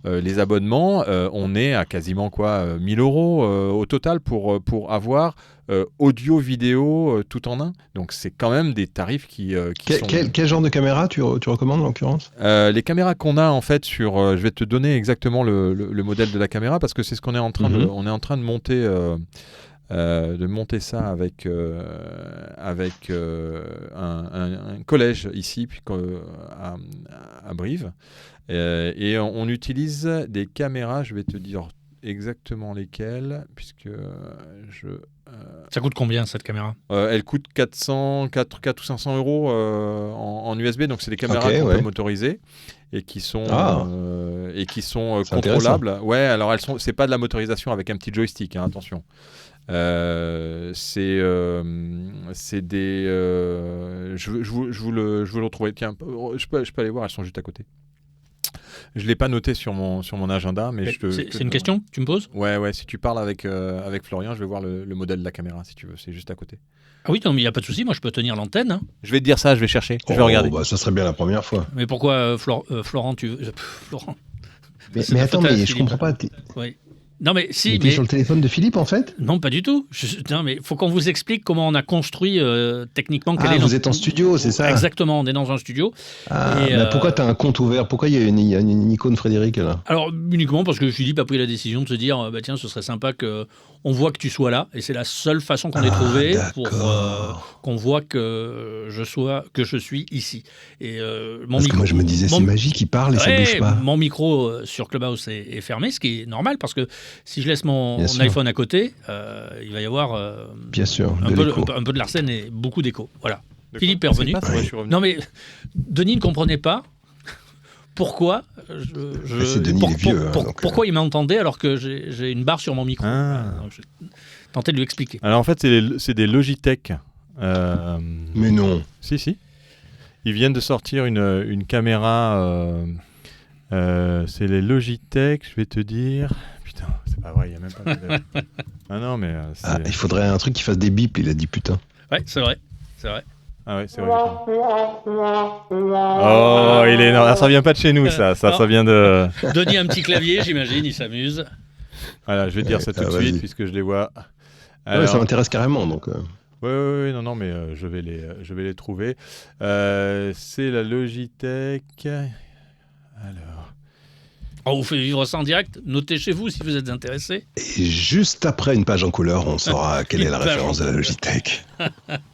les abonnements, on est à quasiment 1000 € au total pour avoir audio, vidéo, tout en un. Donc c'est quand même des tarifs qui sont... Quel genre de caméra tu recommandes en l'occurrence ? Les caméras qu'on a en fait sur... je vais te donner exactement le modèle de la caméra parce que c'est ce qu'on est en train de monter... de monter ça avec un collège ici à Brive et on utilise des caméras, je vais te dire exactement lesquelles puisque ça coûte combien cette caméra ? Elle coûte 4 ou 500 € en USB, donc c'est des caméras qu'on peut motoriser et qui sont contrôlables. Ouais, alors c'est pas de la motorisation avec un petit joystick, hein, attention. C'est des je vous le retrouver. Tiens, je peux aller voir, elles sont juste à côté. Je l'ai pas noté sur mon agenda, mais c'est une question que tu me poses ? Ouais, si tu parles avec Florian, je vais voir le modèle de la caméra si tu veux, c'est juste à côté. Ah oui, non, mais il n'y a pas de souci, moi je peux tenir l'antenne. Hein. Je vais te dire ça, je vais chercher, je vais regarder. Ça serait bien la première fois. Mais pourquoi Florent, tu veux... Florent. Mais attends, mais je comprends pas. Oui. Non mais si, mais sur le téléphone de Philippe en fait ? Non, pas du tout. Non mais faut qu'on vous explique comment on a construit techniquement. Vous êtes en studio, c'est ça ? Exactement, on est dans un studio. Pourquoi tu as un compte ouvert ? Pourquoi il y a une icône Frédéric là ? Alors uniquement parce que Philippe a pris la décision de se dire tiens, ce serait sympa que on voit que tu sois là et c'est la seule façon qu'on ait trouvé pour qu'on voit que je suis ici. Et parce que moi je me disais c'est magique, il parle et ça bouge pas. Mon micro sur Clubhouse est fermé, ce qui est normal parce que si je laisse mon iPhone à côté, il va y avoir bien sûr, un peu de Larsen et beaucoup d'écho. Voilà. Philippe est revenu. Non mais Denis ne comprenait pas pourquoi pourquoi il m'entendait alors que j'ai une barre sur mon micro. Donc je tentais de lui expliquer. Alors en fait c'est des Logitech. Mais non. Si. Ils viennent de sortir une caméra. C'est les Logitech, je vais te dire. Putain, c'est pas vrai, il n'y a même pas de... non, mais... il faudrait un truc qui fasse des bips, il a dit putain. Ouais, c'est vrai. Ah ouais, c'est vrai. Oh, il est énorme. Ah, ça vient pas de chez nous, ça vient de... Denis a un petit clavier, j'imagine, il s'amuse. Voilà, je vais te dire ça tout de suite, puisque je les vois. Alors... Ouais, ça m'intéresse carrément, donc... Oui, non, mais je vais les trouver. C'est la Logitech. Alors... On vous fait vivre ça en direct. Notez chez vous si vous êtes intéressé. Et juste après une page en couleur, on saura quelle est la référence de la Logitech.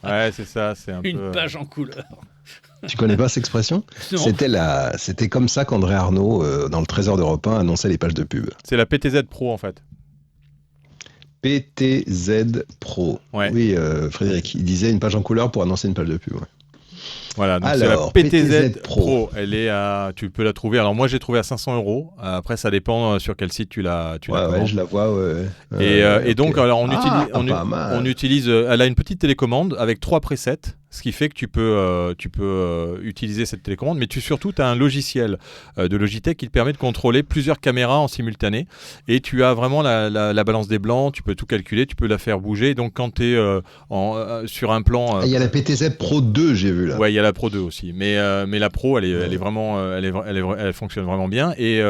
Ouais, c'est ça, c'est un peu... Une page en couleur. Tu connais pas cette expression ? Non. C'était comme ça qu'André Arnaud, dans le Trésor d'Europe 1, annonçait les pages de pub. C'est la PTZ Pro, en fait. PTZ Pro. Ouais. Oui, Frédéric, il disait une page en couleur pour annoncer une page de pub. Ouais. Voilà, donc alors, c'est la PTZ Pro. Elle est tu peux la trouver. Alors moi, j'ai trouvé à 500 €. Après, ça dépend sur quel site tu la commandes. Ouais, je la vois. Ouais. Et donc, alors, on utilise. Elle a une petite télécommande avec 3 presets, ce qui fait que tu peux utiliser cette télécommande. Mais surtout, tu as un logiciel de Logitech qui te permet de contrôler plusieurs caméras en simultané. Et tu as vraiment la balance des blancs. Tu peux tout calculer. Tu peux la faire bouger. Donc, quand tu es sur un plan, il y a la PTZ Pro 2, j'ai vu là. Ouais, il y a la Pro 2 aussi, mais la Pro, elle est vraiment, elle fonctionne vraiment bien, et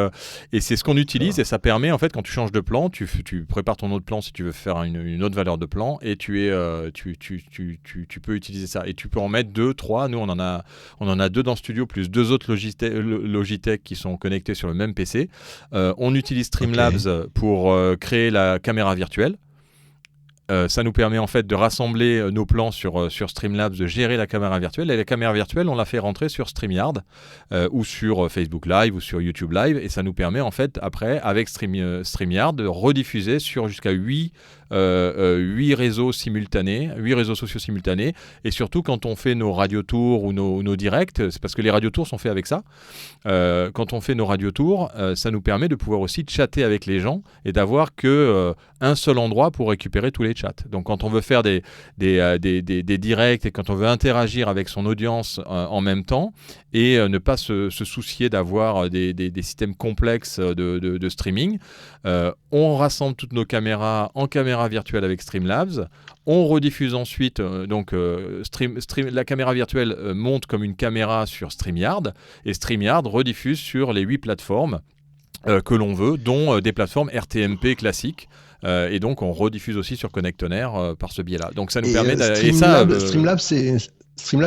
c'est ce qu'on utilise, et ça permet en fait quand tu changes de plan, tu prépares ton autre plan si tu veux faire une autre valeur de plan, et tu peux utiliser ça, et tu peux en mettre 2, 3. Nous on en a 2 dans le studio plus 2 autres Logitech qui sont connectés sur le même PC. On utilise Streamlabs pour créer la caméra virtuelle. Ça nous permet en fait de rassembler nos plans sur Streamlabs, de gérer la caméra virtuelle. Et la caméra virtuelle, on la fait rentrer sur StreamYard ou sur Facebook Live ou sur YouTube Live. Et ça nous permet en fait après, avec StreamYard, de rediffuser sur jusqu'à 8 réseaux simultanés, 8 réseaux sociaux simultanés. Et surtout quand on fait nos radio-tours ou nos directs, c'est parce que les radio-tours sont faits avec ça. Quand on fait nos radio-tours, ça nous permet de pouvoir aussi chatter avec les gens et d'avoir un seul endroit pour récupérer tous les chats. Donc quand on veut faire des directs et quand on veut interagir avec son audience en même temps et ne pas se soucier d'avoir des systèmes complexes de streaming, on rassemble toutes nos caméras en caméra virtuelle avec Streamlabs. On rediffuse ensuite, la caméra virtuelle monte comme une caméra sur StreamYard et StreamYard rediffuse sur les 8 plateformes que l'on veut, dont des plateformes RTMP classiques. Et donc on rediffuse aussi sur Connectonaire par ce biais-là. Donc ça nous permet Streamlabs,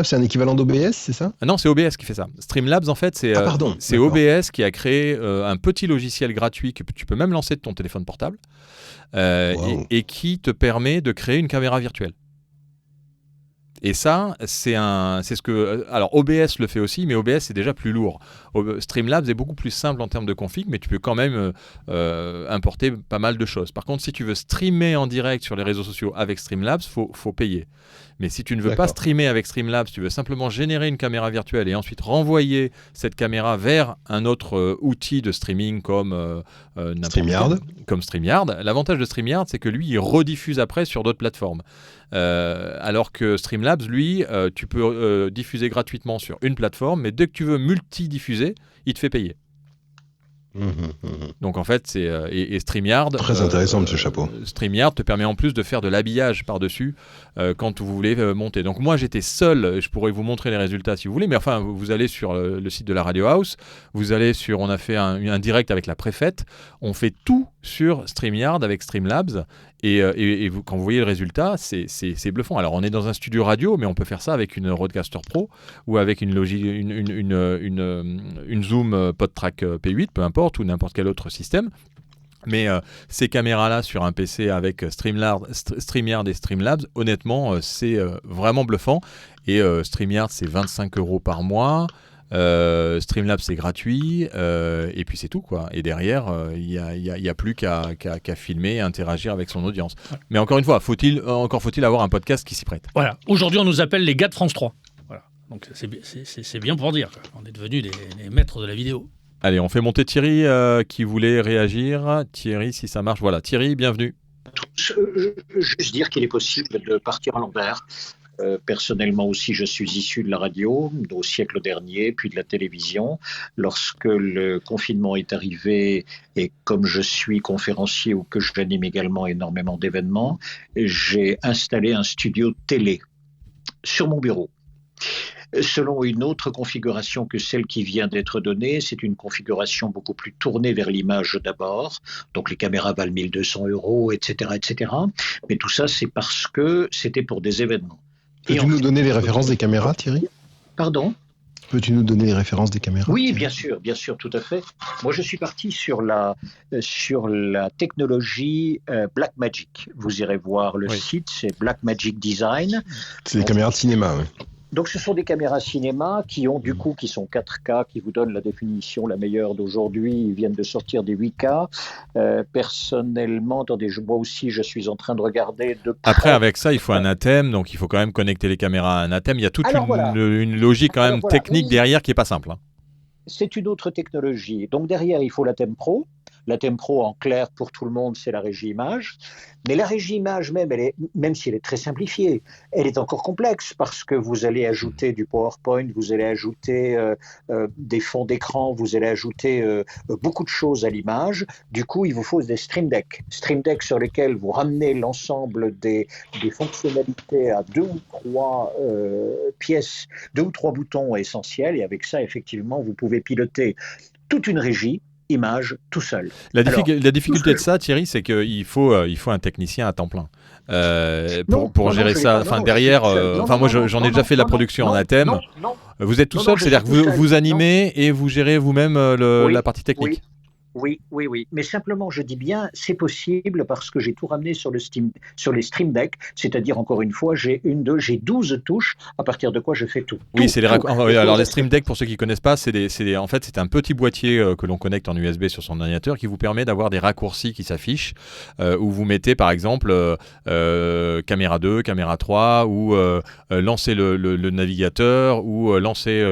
c'est un équivalent d'OBS, c'est ça ? Non, c'est OBS qui fait ça. Streamlabs, en fait, c'est OBS qui a créé un petit logiciel gratuit que tu peux même lancer de ton téléphone portable et qui te permet de créer une caméra virtuelle. Et ça, c'est ce que... Alors, OBS le fait aussi, mais OBS, c'est déjà plus lourd. Streamlabs est beaucoup plus simple en termes de config, mais tu peux quand même importer pas mal de choses. Par contre, si tu veux streamer en direct sur les réseaux sociaux avec Streamlabs, faut payer. Mais si tu ne veux pas streamer avec Streamlabs, tu veux simplement générer une caméra virtuelle et ensuite renvoyer cette caméra vers un autre outil de streaming comme StreamYard. L'avantage de StreamYard, c'est que lui, il rediffuse après sur d'autres plateformes. Alors que Streamlabs, lui, tu peux diffuser gratuitement sur une plateforme, mais dès que tu veux multi-diffuser, il te fait payer. Donc en fait, c'est et StreamYard. Très intéressant, monsieur Chapeau. StreamYard te permet en plus de faire de l'habillage par-dessus quand vous voulez monter. Donc moi, j'étais seul. Je pourrais vous montrer les résultats si vous voulez, mais enfin, vous allez sur le site de la Radio House. On a fait un direct avec la préfète. On fait tout sur StreamYard avec Streamlabs. Et quand vous voyez le résultat, c'est bluffant. Alors, on est dans un studio radio, mais on peut faire ça avec une Rodecaster Pro ou avec une Zoom PodTrack P8, peu importe, ou n'importe quel autre système. Mais ces caméras-là sur un PC avec StreamYard et Streamlabs, honnêtement, c'est vraiment bluffant. Et StreamYard, c'est 25 € par mois. Streamlabs c'est gratuit et puis c'est tout quoi. Et derrière il y a plus qu'à filmer et interagir avec son audience. Mais encore une fois, faut-il avoir un podcast qui s'y prête. Voilà. Aujourd'hui on nous appelle les gars de France 3. Voilà. Donc c'est bien pour dire. On est devenus les maîtres de la vidéo. Allez, on fait monter Thierry qui voulait réagir. Thierry, si ça marche. Voilà, Thierry, bienvenue. Juste dire qu'il est possible de partir à l'envers. Personnellement aussi, je suis issu de la radio au siècle dernier, puis de la télévision. Lorsque le confinement est arrivé, et comme je suis conférencier ou que j'anime également énormément d'événements, j'ai installé un studio télé sur mon bureau. selon une autre configuration que celle qui vient d'être donnée. C'est une configuration beaucoup plus tournée vers l'image d'abord. Donc les caméras valent 1 200 €, etc., etc. Mais tout ça, c'est parce que c'était pour des événements. Peux-tu nous donner les références des caméras, Thierry ? Pardon ? Peux-tu nous donner les références des caméras ? Oui, bien sûr, tout à fait. Moi, je suis parti sur la technologie Blackmagic. Vous irez voir le site, c'est Blackmagic Design. C'est des caméras de cinéma, oui. Donc, ce sont des caméras cinéma qui sont 4K, qui vous donnent la définition la meilleure d'aujourd'hui. Ils viennent de sortir des 8K. Personnellement, attendez, moi aussi, je suis en train de regarder de près. Après, avec ça, il faut un ATEM, donc il faut quand même connecter les caméras à un ATEM. Il y a toute une logique quand même technique derrière qui n'est pas simple. C'est une autre technologie. Donc, derrière, il faut l'ATEM Pro. L'ATEM Pro, en clair, pour tout le monde, c'est la régie image. Mais la régie image même, même si elle est très simplifiée, elle est encore complexe parce que vous allez ajouter du PowerPoint, vous allez ajouter des fonds d'écran, vous allez ajouter beaucoup de choses à l'image. Du coup, il vous faut des Stream Deck. Stream Deck sur lesquels vous ramenez l'ensemble des fonctionnalités à 2 ou 3 pièces, 2 ou 3 boutons essentiels. Et avec ça, effectivement, vous pouvez piloter toute une régie image tout seul. La difficulté de ça, Thierry, c'est qu'il faut un technicien à temps plein pour gérer ça. Enfin, derrière, moi j'en ai déjà fait la production en ATEM. Vous êtes tout seul, c'est-à-dire que vous animez et vous gérez vous-même la partie technique. Oui. Mais simplement, je dis bien, c'est possible parce que j'ai tout ramené sur les Stream Deck. C'est-à-dire, encore une fois, j'ai 12 touches à partir de quoi je fais tout. Oui, c'est alors les Stream Deck, pour ceux qui ne connaissent pas, en fait, c'est un petit boîtier que l'on connecte en USB sur son ordinateur qui vous permet d'avoir des raccourcis qui s'affichent où vous mettez, par exemple, caméra 2, caméra 3 ou lancer le navigateur ou lancer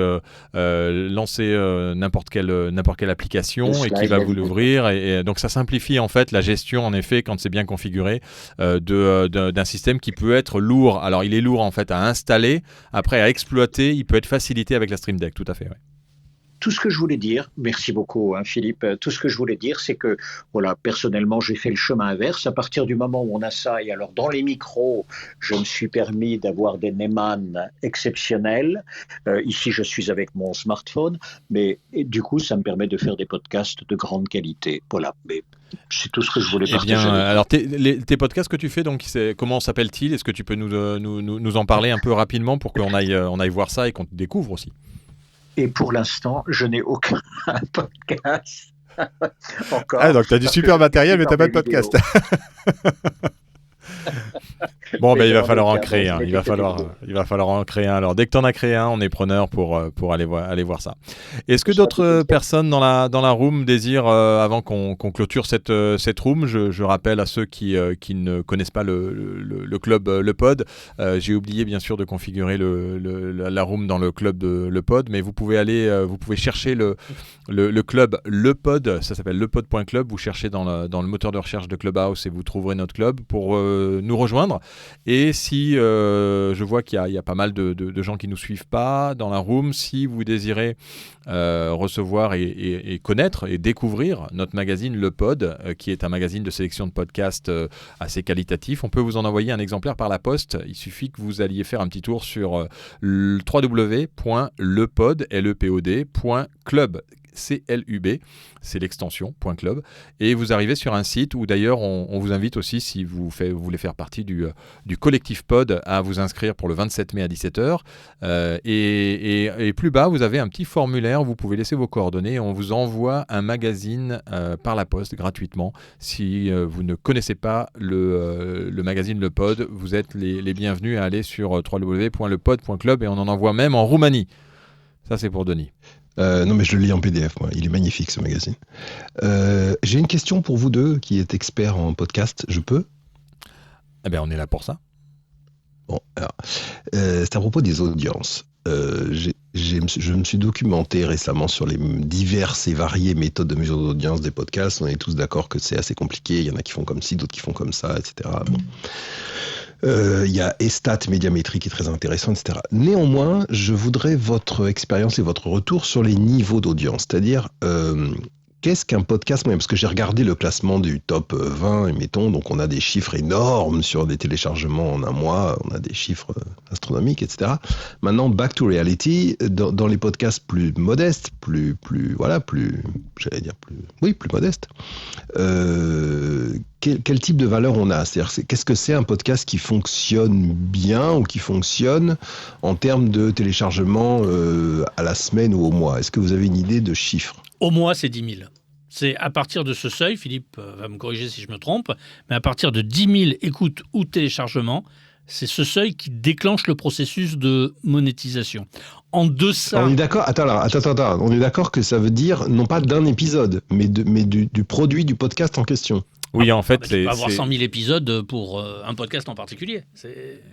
n'importe quelle application et qui va vous l'ouvrir et donc ça simplifie en fait la gestion en effet quand c'est bien configuré d'un système qui peut être lourd. Alors il est lourd en fait à installer, après à exploiter, il peut être facilité avec la Stream Deck, tout à fait. Ouais. Tout ce que je voulais dire, merci beaucoup Philippe, tout ce que je voulais dire c'est que voilà, personnellement j'ai fait le chemin inverse. À partir du moment où on a ça, et alors dans les micros, je me suis permis d'avoir des Neumann exceptionnels. Ici je suis avec mon smartphone, mais du coup ça me permet de faire des podcasts de grande qualité. Voilà, mais c'est tout ce que je voulais partager. Bien, alors tes podcasts que tu fais, donc comment s'appellent-ils ? Est-ce que tu peux nous en parler un peu rapidement pour qu'on aille voir ça et qu'on te découvre aussi ? Et pour l'instant, je n'ai aucun podcast. Encore. Ah, donc tu as du super matériel, mais tu n'as pas de podcast. Bon, il va falloir en créer un. Il va falloir en créer un. Alors, dès que tu en as créé un, on est preneur pour aller voir ça. Est-ce que d'autres personnes dans la room désirent, avant qu'on clôture cette room, je rappelle à ceux qui ne connaissent pas le club Le Pod, j'ai oublié bien sûr de configurer la room dans le club de Le Pod, mais vous pouvez chercher le club Le Pod, ça s'appelle lepod.club, vous cherchez dans le moteur de recherche de Clubhouse et vous trouverez notre club pour nous rejoindre. Et si je vois qu'il y a pas mal de gens qui ne nous suivent pas dans la room, si vous désirez recevoir et connaître et découvrir notre magazine Le Pod, qui est un magazine de sélection de podcasts assez qualitatif, on peut vous en envoyer un exemplaire par la poste. Il suffit que vous alliez faire un petit tour sur www.lepod.club. CLUB, c'est l'extension .club, et vous arrivez sur un site où d'ailleurs on vous invite aussi, si vous voulez faire partie du collectif Pod, à vous inscrire pour le 27 mai à 17h, et plus bas vous avez un petit formulaire où vous pouvez laisser vos coordonnées et on vous envoie un magazine par la poste gratuitement. Si vous ne connaissez pas le magazine Le Pod, vous êtes les bienvenus à aller sur www.lepod.club, et on en envoie même en Roumanie. Ça c'est pour Denis. Non, mais je le lis en PDF, moi. Il est magnifique, ce magazine. J'ai une question pour vous deux, qui êtes experts en podcast. Je peux ? Eh bien, on est là pour ça. Bon, alors, c'est à propos des audiences. Je me suis documenté récemment sur les diverses et variées méthodes de mesure d'audience des podcasts. On est tous d'accord que c'est assez compliqué. Il y en a qui font comme ci, d'autres qui font comme ça, etc. Bon. Il y a Estat Médiamétrie qui est très intéressant, etc. Néanmoins, je voudrais votre expérience et votre retour sur les niveaux d'audience. C'est-à-dire, qu'est-ce qu'un podcast moyen ? Parce que j'ai regardé le classement du top 20, mettons, donc on a des chiffres énormes sur des téléchargements en un mois, on a des chiffres astronomiques, etc. Maintenant, back to reality, dans les podcasts plus modestes, plus modestes, quel type de valeur on a ? C'est-à-dire, qu'est-ce que c'est un podcast qui fonctionne bien ou qui fonctionne en termes de téléchargement à la semaine ou au mois ? Est-ce que vous avez une idée de chiffres ? Au mois, c'est 10 000. C'est à partir de ce seuil, Philippe va me corriger si je me trompe, mais à partir de 10 000 écoutes ou téléchargements, c'est ce seuil qui déclenche le processus de monétisation. En deçà... On est d'accord. Attends. On est d'accord que ça veut dire non pas d'un épisode, mais du produit du podcast en question. Oui, en fait, tu peux avoir 100 000 épisodes pour un podcast en particulier.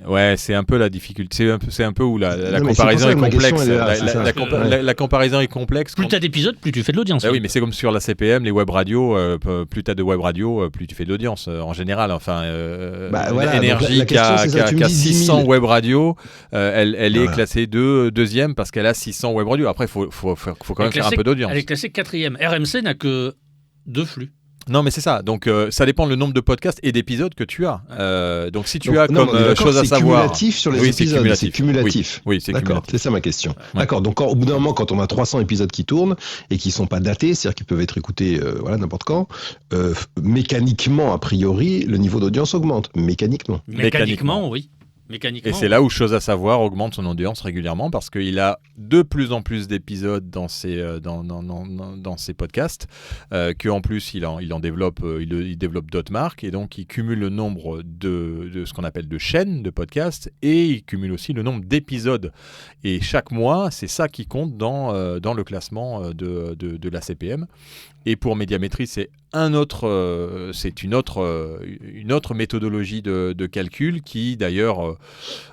Ouais, c'est un peu la difficulté. C'est un peu où la comparaison est complexe. La comparaison est complexe. Plus tu as d'épisodes, plus tu fais de l'audience. Oui, mais c'est comme sur la CPM, les web radios. Plus tu as de web radios, plus tu fais de l'audience en général. Enfin, Énergie qui a 600 web radios, elle est classée deuxième parce qu'elle a 600 web radios. Après, il faut quand même faire un peu d'audience. Elle est classée 4e. RMC n'a que 2 flux. Non, mais c'est ça. Donc, ça dépend le nombre de podcasts et d'épisodes que tu as. Donc, si tu as chose à savoir... C'est cumulatif sur les épisodes. C'est cumulatif. Oui, c'est d'accord. Cumulatif. C'est ça ma question. Ouais. D'accord. Donc, au bout d'un moment, quand on a 300 épisodes qui tournent et qui ne sont pas datés, c'est-à-dire qu'ils peuvent être écoutés n'importe quand, mécaniquement, a priori, le niveau d'audience augmente. Mécaniquement, oui. Et c'est là où Chose à savoir augmente son audience régulièrement parce qu'il a de plus en plus d'épisodes dans ses podcasts, qu'en plus il en développe, il développe d'autres marques et donc il cumule le nombre de ce qu'on appelle de chaînes de podcasts et il cumule aussi le nombre d'épisodes. Et chaque mois, c'est ça qui compte dans le classement de la CPM. Et pour Médiamétrie, c'est une autre méthodologie de calcul qui d'ailleurs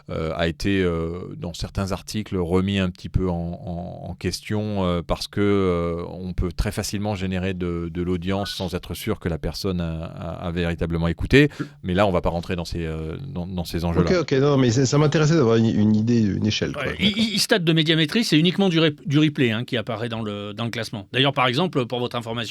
a été dans certains articles remis un petit peu en question parce que on peut très facilement générer de l'audience sans être sûr que la personne a véritablement écouté. Mais là, on ne va pas rentrer dans ces enjeux-là. Ok, non, mais ça m'intéressait d'avoir une idée, une échelle. Quoi. Stat de Médiamétrie, c'est uniquement du replay qui apparaît dans le classement. D'ailleurs, par exemple, pour votre information,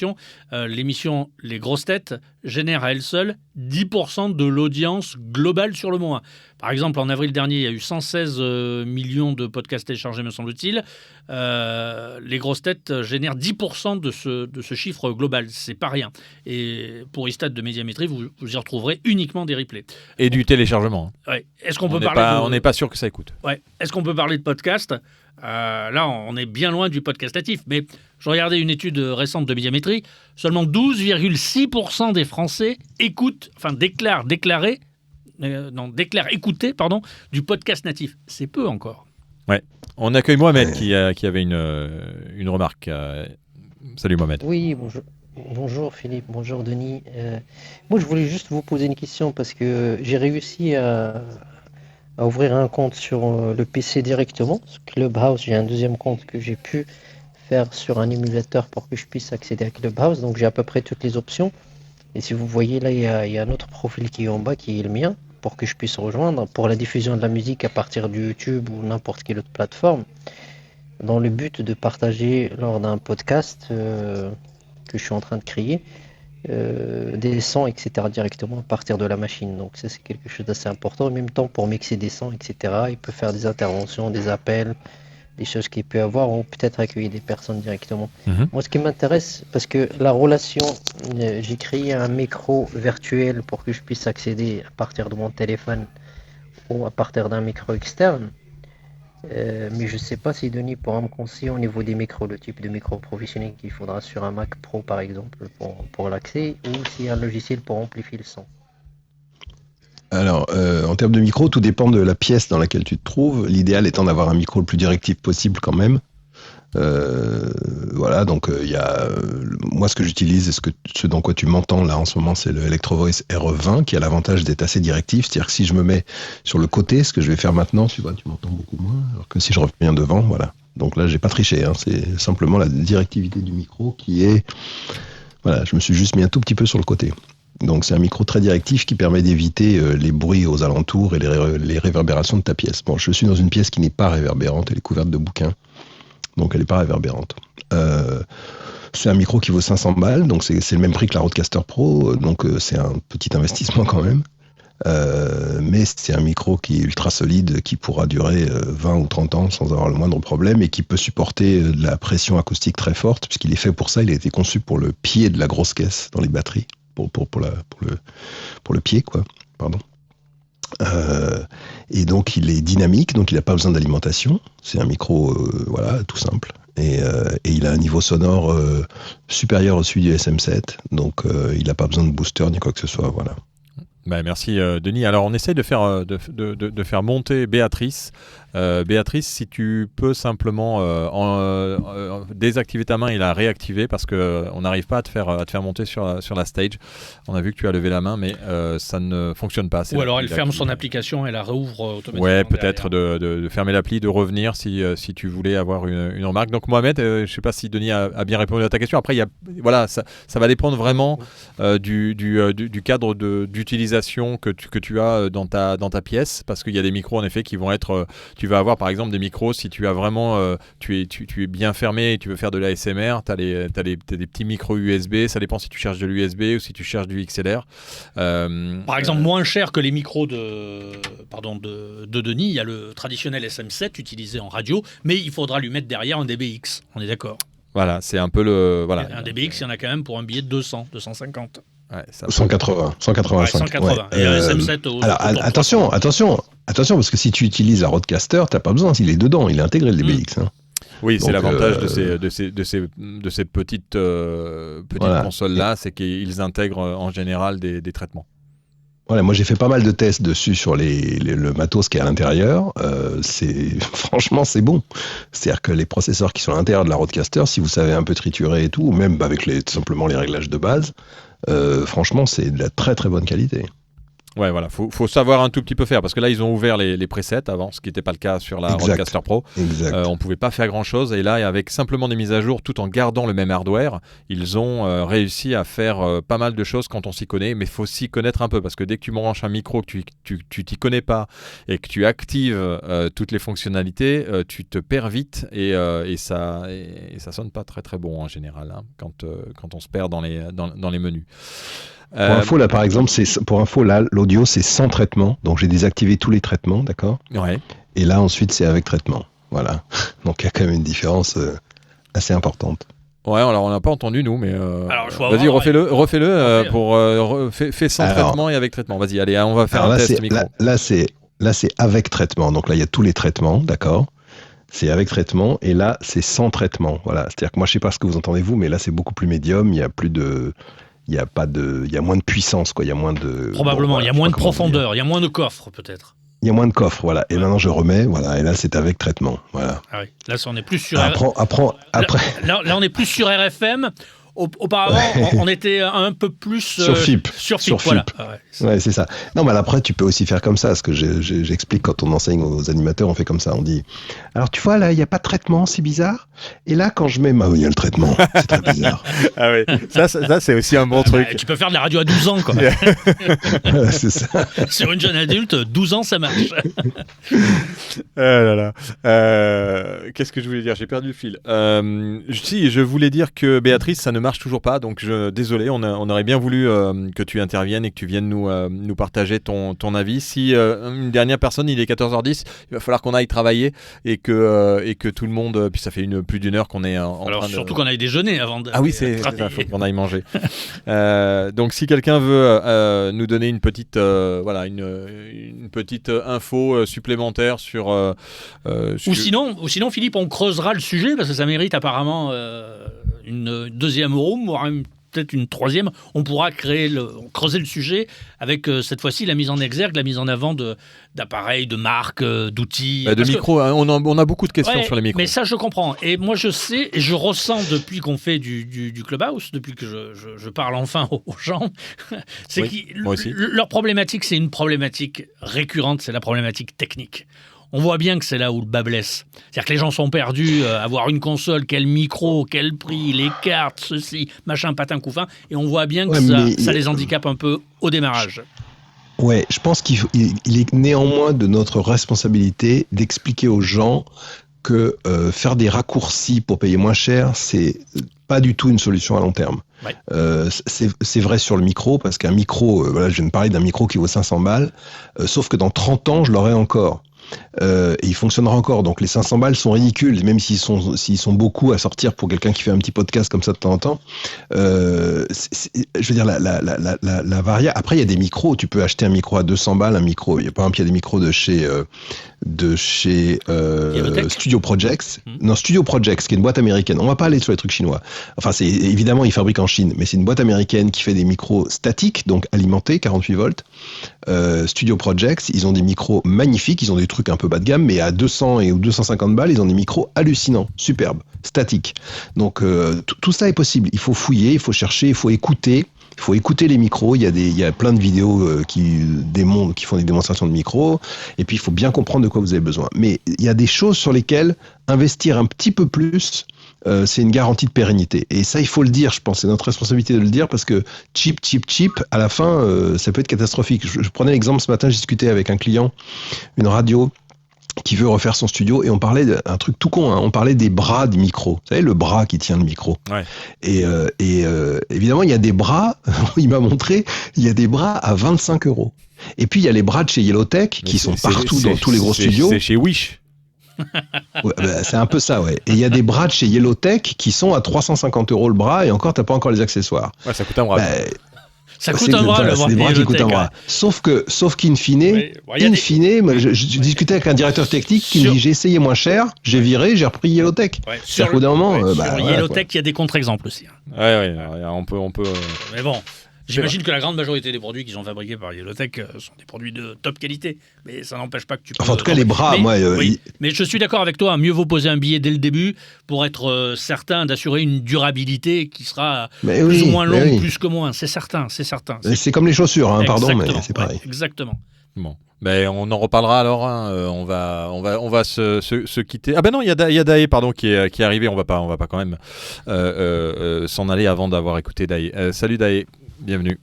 l'émission Les Grosses Têtes génère à elle seule 10% de l'audience globale sur le mois. Par exemple, en avril dernier, il y a eu 116 millions de podcasts téléchargés, me semble-t-il. Les Grosses Têtes génèrent 10% de ce chiffre global. C'est pas rien. Et pour Istat de Médiamétrie, vous y retrouverez uniquement des replays. Et du téléchargement. Ouais. Est-ce qu'on on n'est pas sûr que ça écoute. Ouais. Est-ce qu'on peut parler de podcast ? Là, on est bien loin du podcast natif. Mais je regardais une étude récente de Médiamétrie. Seulement 12,6% des Français déclarent écouter du podcast natif. C'est peu encore. Ouais. On accueille Mohamed qui avait une remarque. Salut Mohamed. Oui, bonjour. Bonjour Philippe, bonjour Denis. Moi, je voulais juste vous poser une question parce que j'ai réussi à ouvrir un compte sur le PC directement. Sur Clubhouse, j'ai un deuxième compte que j'ai pu faire sur un émulateur pour que je puisse accéder à Clubhouse. Donc, j'ai à peu près toutes les options. Et si vous voyez là, il y a un autre profil qui est en bas, qui est le mien, pour que je puisse rejoindre pour la diffusion de la musique à partir du YouTube ou n'importe quelle autre plateforme, dans le but de partager lors d'un podcast que je suis en train de créer, des sons, etc. directement à partir de la machine. Donc ça, c'est quelque chose d'assez important. En même temps, pour mixer des sons, etc., il peut faire des interventions, des appels, des choses qu'il peut avoir, ou peut-être accueillir des personnes directement. Moi, ce qui m'intéresse, parce que la relation, j'ai créé un micro virtuel pour que je puisse accéder à partir de mon téléphone ou à partir d'un micro externe. Mais je ne sais pas si Denis pourra me conseiller au niveau des micros, le type de micro professionnel qu'il faudra sur un Mac Pro par exemple pour l'accès, ou s'il y a un logiciel pour amplifier le son. Alors, en termes de micro, tout dépend de la pièce dans laquelle tu te trouves. L'idéal étant d'avoir un micro le plus directif possible quand même. Voilà, donc il y a moi ce que j'utilise et ce dans quoi tu m'entends là en ce moment, c'est le Electro Voice RE20 qui a l'avantage d'être assez directif, c'est-à-dire que si je me mets sur le côté, ce que je vais faire maintenant, tu vois, tu m'entends beaucoup moins, alors que si je reviens devant, voilà. Donc là, j'ai pas triché, c'est simplement la directivité du micro qui est, voilà, je me suis juste mis un tout petit peu sur le côté. Donc c'est un micro très directif qui permet d'éviter les bruits aux alentours et les réverbérations de ta pièce. Bon, je suis dans une pièce qui n'est pas réverbérante, elle est couverte de bouquins. Donc elle n'est pas réverbérante. C'est un micro qui vaut 500 balles, donc c'est le même prix que la Rodecaster Pro, donc c'est un petit investissement quand même. Mais c'est un micro qui est ultra solide, qui pourra durer 20 ou 30 ans sans avoir le moindre problème et qui peut supporter de la pression acoustique très forte, puisqu'il est fait pour ça. Il a été conçu pour le pied de la grosse caisse dans les batteries, pour le pied, quoi. Pardon. Et donc il est dynamique, donc il n'a pas besoin d'alimentation. C'est un micro, voilà, tout simple. Et il a un niveau sonore supérieur au celui du SM7, donc il n'a pas besoin de booster ni quoi que ce soit, voilà. Bah, merci Denis. Alors on essaye de faire monter Béatrice. Béatrice, si tu peux simplement désactiver ta main et la réactiver, parce que on n'arrive pas à te faire monter sur la stage. On a vu que tu as levé la main, mais ça ne fonctionne pas. Ou alors elle ferme son application et la réouvre automatiquement. Ouais, peut-être de fermer l'appli, de revenir si tu voulais avoir une remarque. Donc Mohamed, je ne sais pas si Denis a bien répondu à ta question. Après, ça va dépendre vraiment du cadre d'utilisation que tu as dans ta pièce, parce qu'il y a des micros en effet qui vont être... tu vas avoir par exemple des micros, si tu as vraiment tu es bien fermé et tu veux faire de l'ASMR, tu as des petits micros USB, ça dépend si tu cherches de l'USB ou si tu cherches du XLR. Par exemple, moins cher que les micros de Denis, il y a le traditionnel SM7 utilisé en radio, mais il faudra lui mettre derrière un DBX, on est d'accord. Voilà, c'est un peu le... Voilà. Un DBX, il y en a quand même pour un billet de 200, 250. Ouais, 185. Ouais, 180. Ouais. Et un SM7 alors attention, parce que si tu utilises la Rodecaster, t'as pas besoin, il est dedans, il est intégré le DBX. Hein. Oui, donc, c'est l'avantage de ces petites voilà. Consoles-là, c'est qu'ils intègrent en général des traitements. Voilà, moi j'ai fait pas mal de tests dessus sur le matos qui est à l'intérieur. Franchement, c'est bon. C'est-à-dire que les processeurs qui sont à l'intérieur de la Rodecaster, si vous savez un peu triturer et tout, ou même avec simplement les réglages de base, franchement, c'est de la très très bonne qualité. Ouais, voilà, faut savoir un tout petit peu faire, parce que là ils ont ouvert les presets avant, ce qui n'était pas le cas sur la Rodecaster Pro. On pouvait pas faire grand chose, et là avec simplement des mises à jour tout en gardant le même hardware, ils ont réussi à faire pas mal de choses quand on s'y connaît, mais il faut s'y connaître un peu, parce que dès que tu branches un micro, que tu t'y connais pas et que tu actives toutes les fonctionnalités, tu te perds vite et ça sonne pas très très bon en général, hein, quand on se perd dans les menus. Pour info, là, par exemple, l'audio, c'est sans traitement. Donc, j'ai désactivé tous les traitements, d'accord ? Ouais. Et là, ensuite, c'est avec traitement. Voilà. Donc, il y a quand même une différence assez importante. Ouais, alors on n'a pas entendu, nous, mais... vas-y, refais-le, fais sans traitement et avec traitement. Vas-y, allez, on va faire un test micro. Là, c'est avec traitement. Donc là, il y a tous les traitements, d'accord ? C'est avec traitement, et là, c'est sans traitement. Voilà. C'est-à-dire que moi, je ne sais pas ce que vous entendez, vous, mais là, c'est beaucoup plus médium. Il y a plus de... Il y a moins de puissance, quoi. Il y a moins de... Probablement, il y a moins de profondeur, il y a moins de coffre, peut-être. Il y a moins de coffre, voilà. Et maintenant, je remets, voilà. Et là, c'est avec traitement, voilà. Ah oui. Là, on est plus sur... Après... Là, on est plus sur RFM. Auparavant, on était un peu plus sur FIP. Voilà. Ouais, c'est ça. Non, mais après, tu peux aussi faire comme ça. Ce que j'explique quand on enseigne aux animateurs, on fait comme ça. On dit, alors tu vois, là, il n'y a pas de traitement, c'est bizarre. Et là, quand je mets, il y a le traitement. C'est très bizarre. Ah oui, ça c'est aussi un bon truc. Tu peux faire de la radio à 12 ans, quoi. C'est ça. Sur une jeune adulte, 12 ans, ça marche. Qu'est-ce que je voulais dire ? J'ai perdu le fil. Si, je voulais dire que Béatrice, ça ne marche toujours pas, donc désolé, on aurait bien voulu que tu interviennes et que tu viennes nous partager ton avis. Si une dernière personne, il est 14h10, il va falloir qu'on aille travailler et que tout le monde, puis ça fait plus d'une heure qu'on est en train de... Surtout qu'on aille déjeuner avant de... Ah oui, c'est ça, il faut qu'on aille manger. Donc si quelqu'un veut nous donner une petite une petite info supplémentaire sur... Ou sinon, Philippe, on creusera le sujet, parce que ça mérite apparemment une deuxième room, voire peut-être une troisième. On pourra creuser le sujet avec cette fois-ci la mise en exergue, la mise en avant d'appareils, de marques, d'outils. De micros, on a beaucoup de questions sur les micros. Mais ça, je comprends. Et moi, je sais, et je ressens depuis qu'on fait du Clubhouse, depuis que je parle enfin aux gens, c'est leur problématique, c'est une problématique récurrente, c'est la problématique technique. On voit bien que c'est là où le bas blesse. C'est-à-dire que les gens sont perdus, avoir une console, quel micro, quel prix, les cartes, ceci, machin, patin, couffin, et on voit bien que ça les handicape un peu au démarrage. Ouais, je pense qu'il est néanmoins de notre responsabilité d'expliquer aux gens que faire des raccourcis pour payer moins cher, c'est pas du tout une solution à long terme. Ouais. C'est vrai sur le micro, parce qu'un micro, voilà, je viens de parler d'un micro qui vaut 500 balles, sauf que dans 30 ans, je l'aurai encore. Et il fonctionnera encore. Donc les 500 balles sont ridicules, même s'ils sont beaucoup à sortir pour quelqu'un qui fait un petit podcast comme ça de temps en temps. Je veux dire, la variable. Après, il y a des micros. Tu peux acheter un micro à 200 balles, un micro. Par exemple, il y a des micros de chez Studio Projects. Non, Studio Projects, qui est une boîte américaine. On va pas aller sur les trucs chinois. Enfin, évidemment, ils fabriquent en Chine, mais c'est une boîte américaine qui fait des micros statiques, donc alimentés, 48 volts. Studio Projects, ils ont des micros magnifiques, ils ont des trucs un peu bas de gamme, mais à 200 ou 250 balles, ils ont des micros hallucinants, superbes, statiques. Donc tout ça est possible. Il faut fouiller, il faut chercher, il faut écouter. Il faut écouter les micros. Il y a plein de vidéos qui font des démonstrations de micros. Et puis il faut bien comprendre de quoi vous avez besoin. Mais il y a des choses sur lesquelles investir un petit peu plus, c'est une garantie de pérennité. Et ça, il faut le dire, je pense. C'est notre responsabilité de le dire, parce que cheap, à la fin, ça peut être catastrophique. Je prenais l'exemple ce matin, j'ai discuté avec un client, une radio, qui veut refaire son studio, et on parlait d'un truc tout con, hein. On parlait des bras du micro. Vous savez, le bras qui tient le micro. Ouais. Et évidemment, il y a des bras, il m'a montré, il y a des bras à 25 €. Et puis, il y a les bras de chez Yellowtech, qui sont partout dans tous les gros studios. C'est chez Wish. Ouais, bah, c'est un peu ça, ouais. Et il y a des bras de chez Yellowtech qui sont à 350 € le bras, et encore, t'as pas encore les accessoires. Ouais, ça coûte un bras. Ça coûte un bras, le bras. C'est des bras qui coûtent un bras. Sauf qu'in fine, moi, je discutais avec un directeur technique qui me dit, j'ai essayé moins cher, j'ai viré, j'ai repris Yellowtech. Ouais, sur Yellowtech, il y a des contre-exemples aussi. Ouais, on peut. Mais bon. J'imagine que la grande majorité des produits qui sont fabriqués par Yellowtech sont des produits de top qualité, mais ça n'empêche pas que tu peux... Enfin, en tout cas, les bras, mais je suis d'accord avec toi, mieux vaut poser un billet dès le début pour être certain d'assurer une durabilité qui sera plus ou moins longue, plus que moins, c'est certain. C'est comme les chaussures, hein, pardon, mais c'est pareil. Exactement. Bon. Ben, on en reparlera alors. Hein. On va se quitter. Ah ben non, il y a Daé, pardon, qui est arrivé. On va pas quand même s'en aller avant d'avoir écouté Daé. Salut Daé. Bienvenue.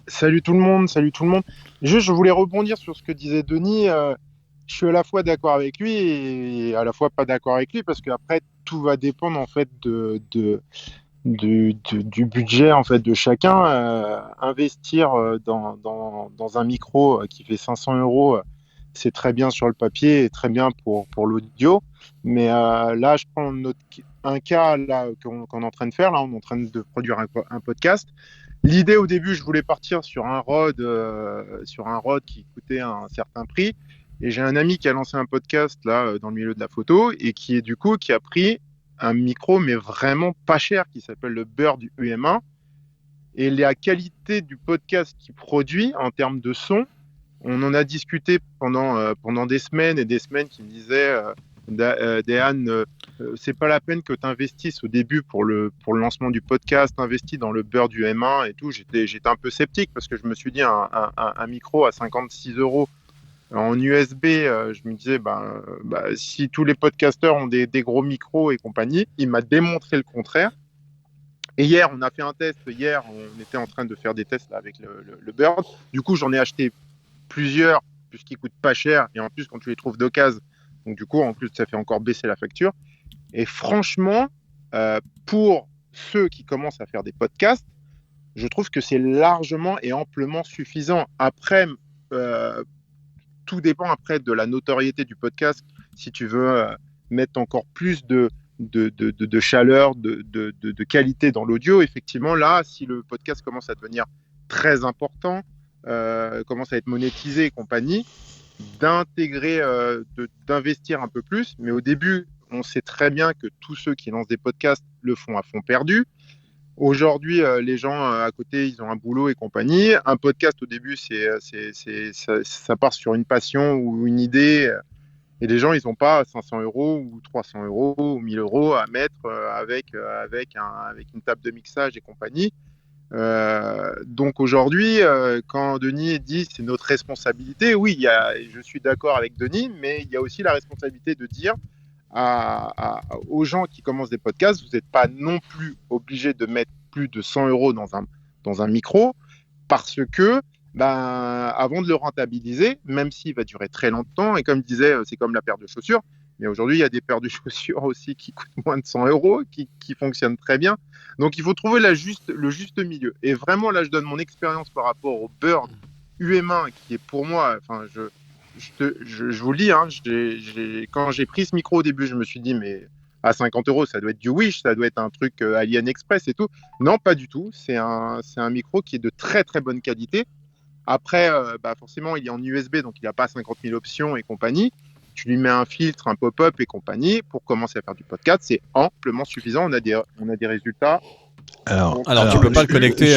Salut tout le monde. Juste, je voulais rebondir sur ce que disait Denis. Je suis à la fois d'accord avec lui et à la fois pas d'accord avec lui, parce qu'après, tout va dépendre en fait du budget en fait de chacun. Investir dans un micro qui fait 500 €, c'est très bien sur le papier et très bien pour l'audio. Mais là, je prends un cas là qu'on est en train de faire. Là, on est en train de produire un podcast. L'idée au début, je voulais partir sur un Rode qui coûtait un certain prix. Et j'ai un ami qui a lancé un podcast là dans le milieu de la photo et qui a pris un micro mais vraiment pas cher qui s'appelle le Bird UM1. Et la qualité du podcast qu'il produit en termes de son, on en a discuté pendant des semaines et des semaines, qui me disait Déane, c'est pas la peine que tu investisses au début pour le lancement du podcast, investis dans le Bird du M1 et tout. J'étais un peu sceptique parce que je me suis dit un micro à 56 € en USB, je me disais si tous les podcasteurs ont des gros micros et compagnie. Il m'a démontré le contraire. Et hier, on a fait un test. Hier, on était en train de faire des tests là, avec le Bird. Du coup, j'en ai acheté plusieurs puisqu'ils coûtent pas cher, et en plus quand tu les trouves d'occasion, donc du coup en plus ça fait encore baisser la facture. Et franchement, pour ceux qui commencent à faire des podcasts, je trouve que c'est largement et amplement suffisant. Après, tout dépend après de la notoriété du podcast. Si tu veux mettre encore plus de chaleur, de qualité dans l'audio, effectivement, là, si le podcast commence à devenir très important, commence à être monétisé et compagnie, d'investir un peu plus. Mais au début, on sait très bien que tous ceux qui lancent des podcasts le font à fond perdu. Aujourd'hui, les gens à côté, ils ont un boulot et compagnie. Un podcast, au début, ça part sur une passion ou une idée. Et les gens, ils n'ont pas 500 € ou 300 € ou 1000 € à mettre avec une table de mixage et compagnie. Donc aujourd'hui, quand Denis dit c'est notre responsabilité, oui, je suis d'accord avec Denis, mais il y a aussi la responsabilité de dire aux gens qui commencent des podcasts, vous n'êtes pas non plus obligé de mettre plus de 100 € dans un micro, parce que avant de le rentabiliser, même s'il va durer très longtemps, et comme je disais, c'est comme la paire de chaussures, Mais aujourd'hui, il y a des paires de chaussures aussi qui coûtent moins de 100 €, qui fonctionnent très bien. Donc, il faut trouver le juste milieu. Et vraiment, là, je donne mon expérience par rapport au Bird UM1, qui est pour moi, enfin, je vous le dis, hein, quand j'ai pris ce micro au début, je me suis dit, mais à 50 €, ça doit être du Wish, ça doit être un truc AliExpress et tout. Non, pas du tout. C'est un micro qui est de très, très bonne qualité. Après, forcément, il est en USB, donc il n'a pas 50 000 options et compagnie. Tu lui mets un filtre, un pop-up et compagnie pour commencer à faire du podcast. C'est amplement suffisant. On a des résultats. Alors tu peux pas le connecter.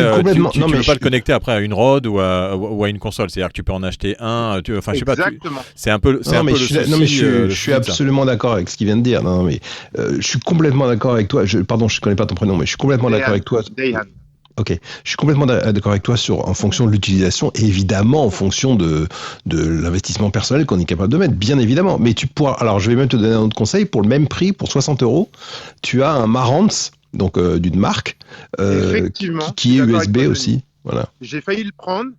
Tu peux pas le connecter après à une Rode ou à une console. C'est-à-dire que tu peux en acheter un. Enfin, je sais pas. C'est un peu le souci. Je suis absolument d'accord avec ce qu'il vient de dire. Non, mais je suis complètement d'accord avec toi. Pardon, je connais pas ton prénom, mais je suis complètement d'accord avec toi. Ok, je suis complètement d'accord avec toi en fonction de l'utilisation et évidemment en fonction de l'investissement personnel qu'on est capable de mettre, bien évidemment. Mais tu pourras. Alors, je vais même te donner un autre conseil. Pour le même prix, pour 60 €, tu as un Marantz, donc d'une marque, qui est USB aussi. Voilà. J'ai failli le prendre.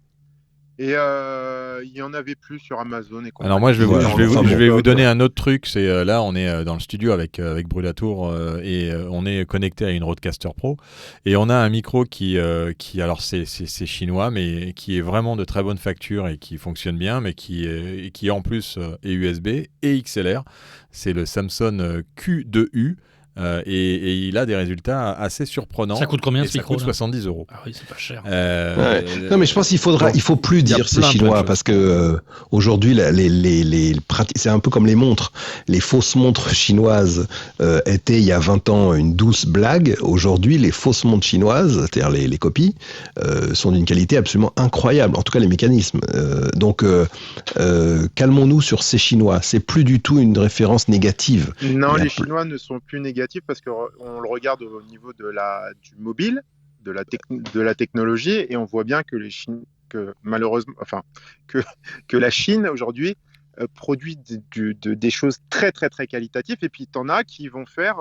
Et il y en avait plus sur Amazon. Alors moi, je vais vous donner un autre truc. C'est là, on est dans le studio avec Brulatour et on est connecté à une Rodecaster Pro et on a un micro qui alors c'est chinois, mais qui est vraiment de très bonne facture et qui fonctionne bien, mais qui en plus est USB et XLR. C'est le Samson Q2U. Et il a des résultats assez surprenants. Ça coûte combien ce micro? Ça coûte 70 €. Ah oui, c'est pas cher. Non, mais je pense qu'il faut plus dire c'est chinois parce que aujourd'hui c'est un peu comme les montres. Les fausses montres chinoises étaient il y a 20 ans une douce blague. Aujourd'hui, les fausses montres chinoises, c'est-à-dire les copies, sont d'une qualité absolument incroyable. En tout cas, les mécanismes. Donc, calmons-nous sur ces Chinois. C'est plus du tout une référence négative. Non, les Chinois ne sont plus négatifs parce qu'on le regarde au niveau du mobile, de la technologie, et on voit bien que malheureusement, que la Chine aujourd'hui produit des choses très très très qualitatives, et puis t'en as qui vont faire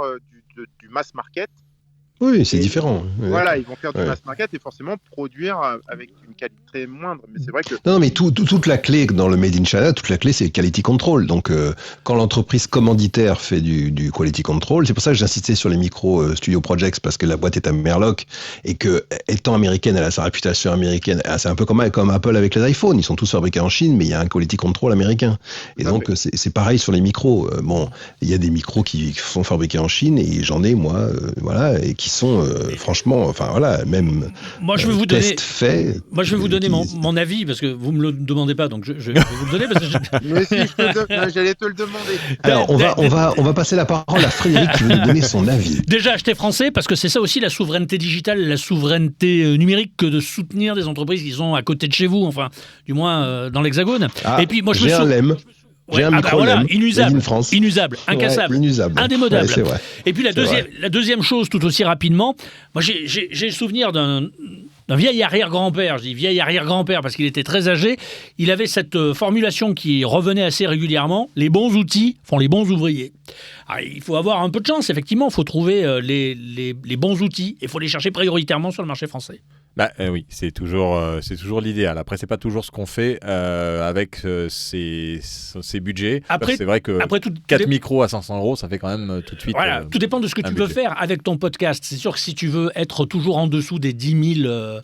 du mass market. Oui, c'est différent. Voilà, ils vont faire du mass market et forcément produire avec une qualité moindre. Mais c'est vrai que... Non, mais toute la clé dans le Made in China, toute la clé, c'est le quality control. Donc, quand l'entreprise commanditaire fait du quality control, c'est pour ça que j'insistais sur les micros Studio Projects, parce que la boîte est à Merlock et que, étant américaine, elle a sa réputation américaine. C'est un peu comme Apple avec les iPhones. Ils sont tous fabriqués en Chine, mais il y a un quality control américain. Et donc, c'est pareil sur les micros. Bon, il y a des micros qui sont fabriqués en Chine et j'en ai, moi, et qui sont franchement, enfin voilà, même moi je vais vous donner mon avis parce que vous me le demandez pas, donc je vais vous le donner parce que mais si j'allais te le demander. Alors on va passer la parole à Frédéric qui veut nous donner son avis. Déjà acheter français parce que c'est ça aussi la souveraineté digitale, la souveraineté numérique, que de soutenir des entreprises qui sont à côté de chez vous, enfin du moins dans l'Hexagone. Et puis moi j'ai un LEM. J'ai un micro inusable, incassable, indémodable. Et puis la deuxième chose, tout aussi rapidement, moi j'ai le souvenir d'un vieil arrière-grand-père, je dis vieil arrière-grand-père parce qu'il était très âgé, il avait cette formulation qui revenait assez régulièrement: les bons outils font les bons ouvriers. Alors, il faut avoir un peu de chance, effectivement, il faut trouver les bons outils et il faut les chercher prioritairement sur le marché français. Oui, c'est toujours l'idéal. Après, c'est pas toujours ce qu'on fait avec ces budgets. Après, c'est vrai que 4 micros à 500 €, ça fait quand même tout de suite. Voilà, tout dépend de ce que tu veux faire avec ton podcast. C'est sûr que si tu veux être toujours en dessous des 10 000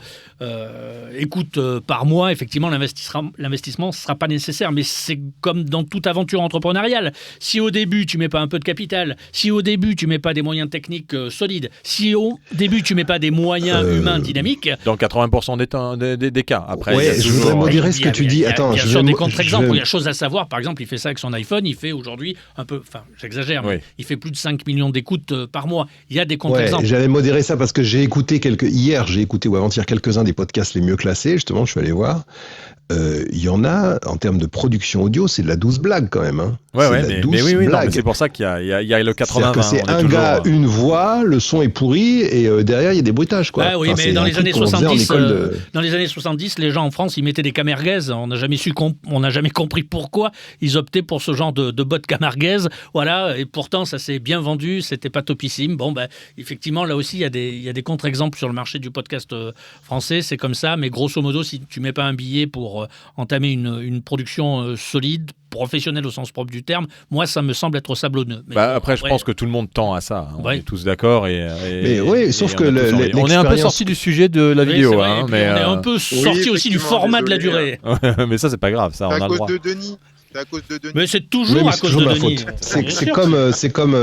écoutes par mois, effectivement, l'investissement ne sera pas nécessaire. Mais c'est comme dans toute aventure entrepreneuriale. Si au début, tu mets pas un peu de capital, si au début, tu mets pas des moyens techniques solides, si au début, tu mets pas des moyens humains dynamiques, dans 80% des cas. Après, je voudrais modérer ce que tu dis. Attends, bien sûr, des contre-exemples. Il y a chose à savoir. Par exemple, il fait ça avec son iPhone. Il fait aujourd'hui un peu, enfin, j'exagère, mais il fait plus de 5 millions d'écoutes par mois. Il y a des contre-exemples. J'avais modéré ça parce que j'ai écouté ou avant-hier quelques-uns des podcasts les mieux classés. Justement, je suis allé voir. Il y en a, en termes de production audio, c'est de la douce blague quand même. Hein. Mais c'est pour ça qu'il y a le 80-20. C'est un gars, une voix, le son est pourri et derrière il y a des bruitages. Quoi. Mais dans les années 70, les gens en France, ils mettaient des camerguez. On n'a jamais compris pourquoi ils optaient pour ce genre de bottes camerguez. Voilà, et pourtant ça s'est bien vendu, c'était pas topissime. Bon, effectivement, là aussi, il y a des contre-exemples sur le marché du podcast français. C'est comme ça, mais grosso modo, si tu mets pas un billet pour entamer une production solide, professionnel au sens propre du terme, moi, ça me semble être sablonneux. Mais après, je pense que tout le monde tend à ça. On est tous d'accord. Sauf que on est un peu sorti du sujet de la vidéo. Vrai, mais on est un peu sorti aussi du format de la durée. Mais ça, c'est pas grave. Ça, on a le droit. C'est à cause de Denis. Mais c'est toujours à cause de Denis. C'est comme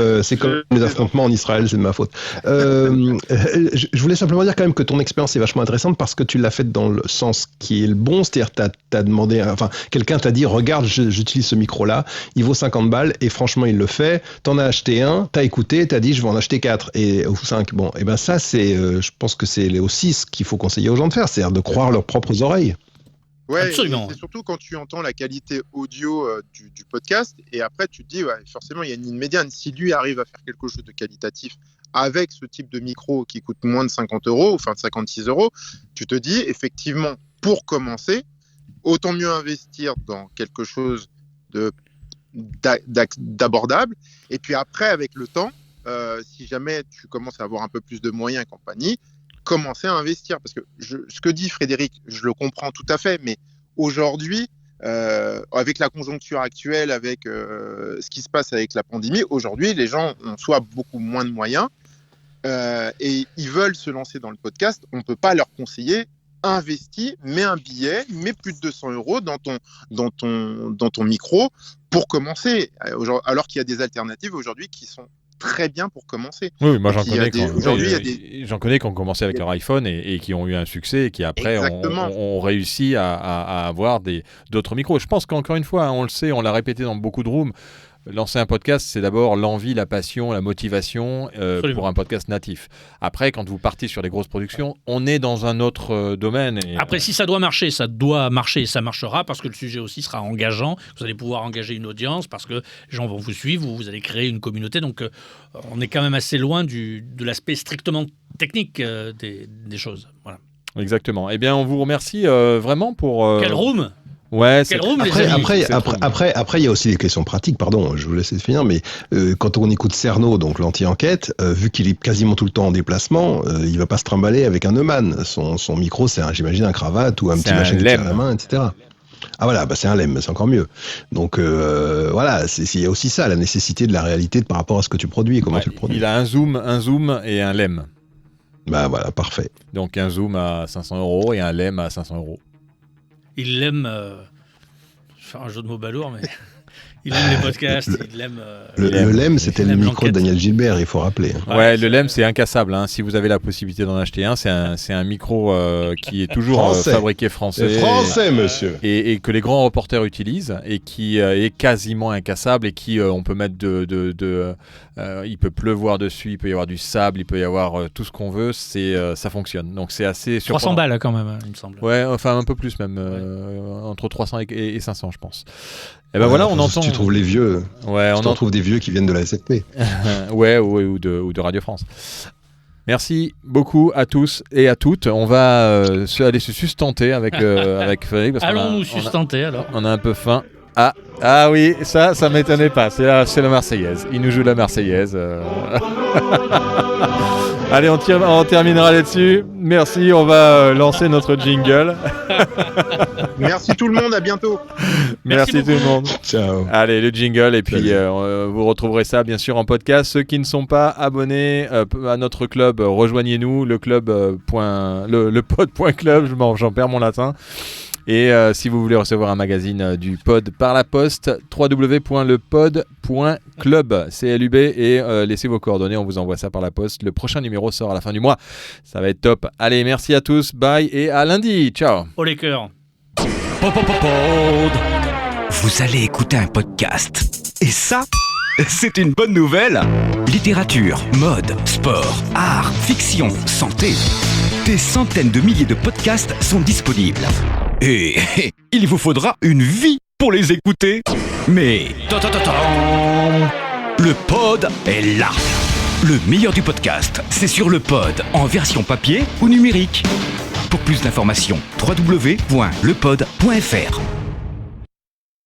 les affrontements en Israël, c'est de ma faute. Je voulais simplement dire quand même que ton expérience est vachement intéressante parce que tu l'as faite dans le sens qui est le bon, c'est-à-dire t'as demandé, quelqu'un t'a dit regarde, j'utilise ce micro-là, il vaut 50 balles et franchement il le fait. T'en as acheté un, t'as écouté, t'as dit je vais en acheter 4 ou 5. Bon, et ben ça c'est, je pense que c'est aussi ce qu'il faut conseiller aux gens de faire, c'est-à-dire de croire leurs propres oreilles. Ouais, absolument. C'est surtout quand tu entends la qualité audio du podcast et après tu te dis forcément il y a une ligne médiane. Si lui arrive à faire quelque chose de qualitatif avec ce type de micro qui coûte moins de 50 €, enfin de 56 €, tu te dis effectivement pour commencer, autant mieux investir dans quelque chose d'abordable et puis après avec le temps, si jamais tu commences à avoir un peu plus de moyens et compagnie, commencer à investir parce que ce que dit Frédéric, je le comprends tout à fait, mais aujourd'hui, avec la conjoncture actuelle, avec ce qui se passe avec la pandémie, aujourd'hui, les gens ont soit beaucoup moins de moyens et ils veulent se lancer dans le podcast. On ne peut pas leur conseiller investis, mets un billet, mets plus de 200 € dans ton micro pour commencer, alors qu'il y a des alternatives aujourd'hui qui sont très bien pour commencer. Oui, moi j'en connais qui ont commencé avec leur iPhone et qui ont eu un succès et qui après ont réussi à avoir d'autres micros. Je pense qu'encore une fois, on le sait, on l'a répété dans beaucoup de rooms, lancer un podcast, c'est d'abord l'envie, la passion, la motivation pour un podcast natif. Après, quand vous partez sur les grosses productions, on est dans un autre domaine. Après, si ça doit marcher, ça marchera parce que le sujet aussi sera engageant. Vous allez pouvoir engager une audience parce que les gens vont vous suivre, vous allez créer une communauté. Donc, on est quand même assez loin de l'aspect strictement technique des choses. Voilà. Exactement. Eh bien, on vous remercie vraiment pour... Quel room! Ouais, après, il y a aussi des questions pratiques, pardon, je vous laisse finir, mais quand on écoute Cerno, donc l'anti-enquête, vu qu'il est quasiment tout le temps en déplacement, il va pas se trimballer avec un Neumann. Son micro, c'est j'imagine un cravate ou un petit machin qui tient à la main, etc. Ah voilà, c'est un lemme, c'est encore mieux. Donc voilà, il y a aussi ça, la nécessité de la réalité par rapport à ce que tu produis et comment tu le produis. Il a un zoom et un lemme. Bah voilà, parfait. Donc un zoom à 500 € et un lemme à 500 €. Il aime faire un jeu de mots balourd, mais il aime les podcasts, il aime... Le lemme, c'était le micro de Daniel Gilbert, il faut rappeler. Ouais, le lemme, c'est incassable. Hein. Si vous avez la possibilité d'en acheter un, c'est un micro qui est toujours fabriqué français. Français, monsieur. Et que les grands reporters utilisent et qui est quasiment incassable et qui, on peut mettre il peut pleuvoir dessus, il peut y avoir du sable, il peut y avoir tout ce qu'on veut, ça fonctionne. Donc c'est assez surprenant. 300 balles quand même, il me semble. Ouais, enfin un peu plus même, entre 300 et 500 je pense. Et ben voilà, on entend... Tu trouves les vieux, ouais, on trouve des vieux qui viennent de la SFP. Ouais, ou de Radio France. Merci beaucoup à tous et à toutes. On va aller se sustenter avec Frédéric. Allons-nous sustenter alors. On a un peu faim. Ah oui, ça m'étonnait pas. C'est la Marseillaise. Il nous joue la Marseillaise. Allez, on terminera là-dessus. Merci, on va lancer notre jingle. Merci tout le monde, à bientôt. Merci tout le monde. Ciao. Allez, le jingle, et puis vous retrouverez ça bien sûr en podcast. Ceux qui ne sont pas abonnés à notre club, rejoignez-nous, le pod.club, j'en perds mon latin. Et si vous voulez recevoir un magazine du pod par la poste, www.lepod.club, CLUB, et laissez vos coordonnées, on vous envoie ça par la poste. Le prochain numéro sort à la fin du mois, ça va être top. Allez, merci à tous, bye et à lundi, ciao. Oh les cœurs. Vous allez écouter un podcast. Et ça, c'est une bonne nouvelle. Littérature, mode, sport, art, fiction, santé. Des centaines de milliers de podcasts sont disponibles. Et il vous faudra une vie pour les écouter. Mais le pod est là. Le meilleur du podcast, c'est sur le pod, en version papier ou numérique. Pour plus d'informations, www.lepod.fr.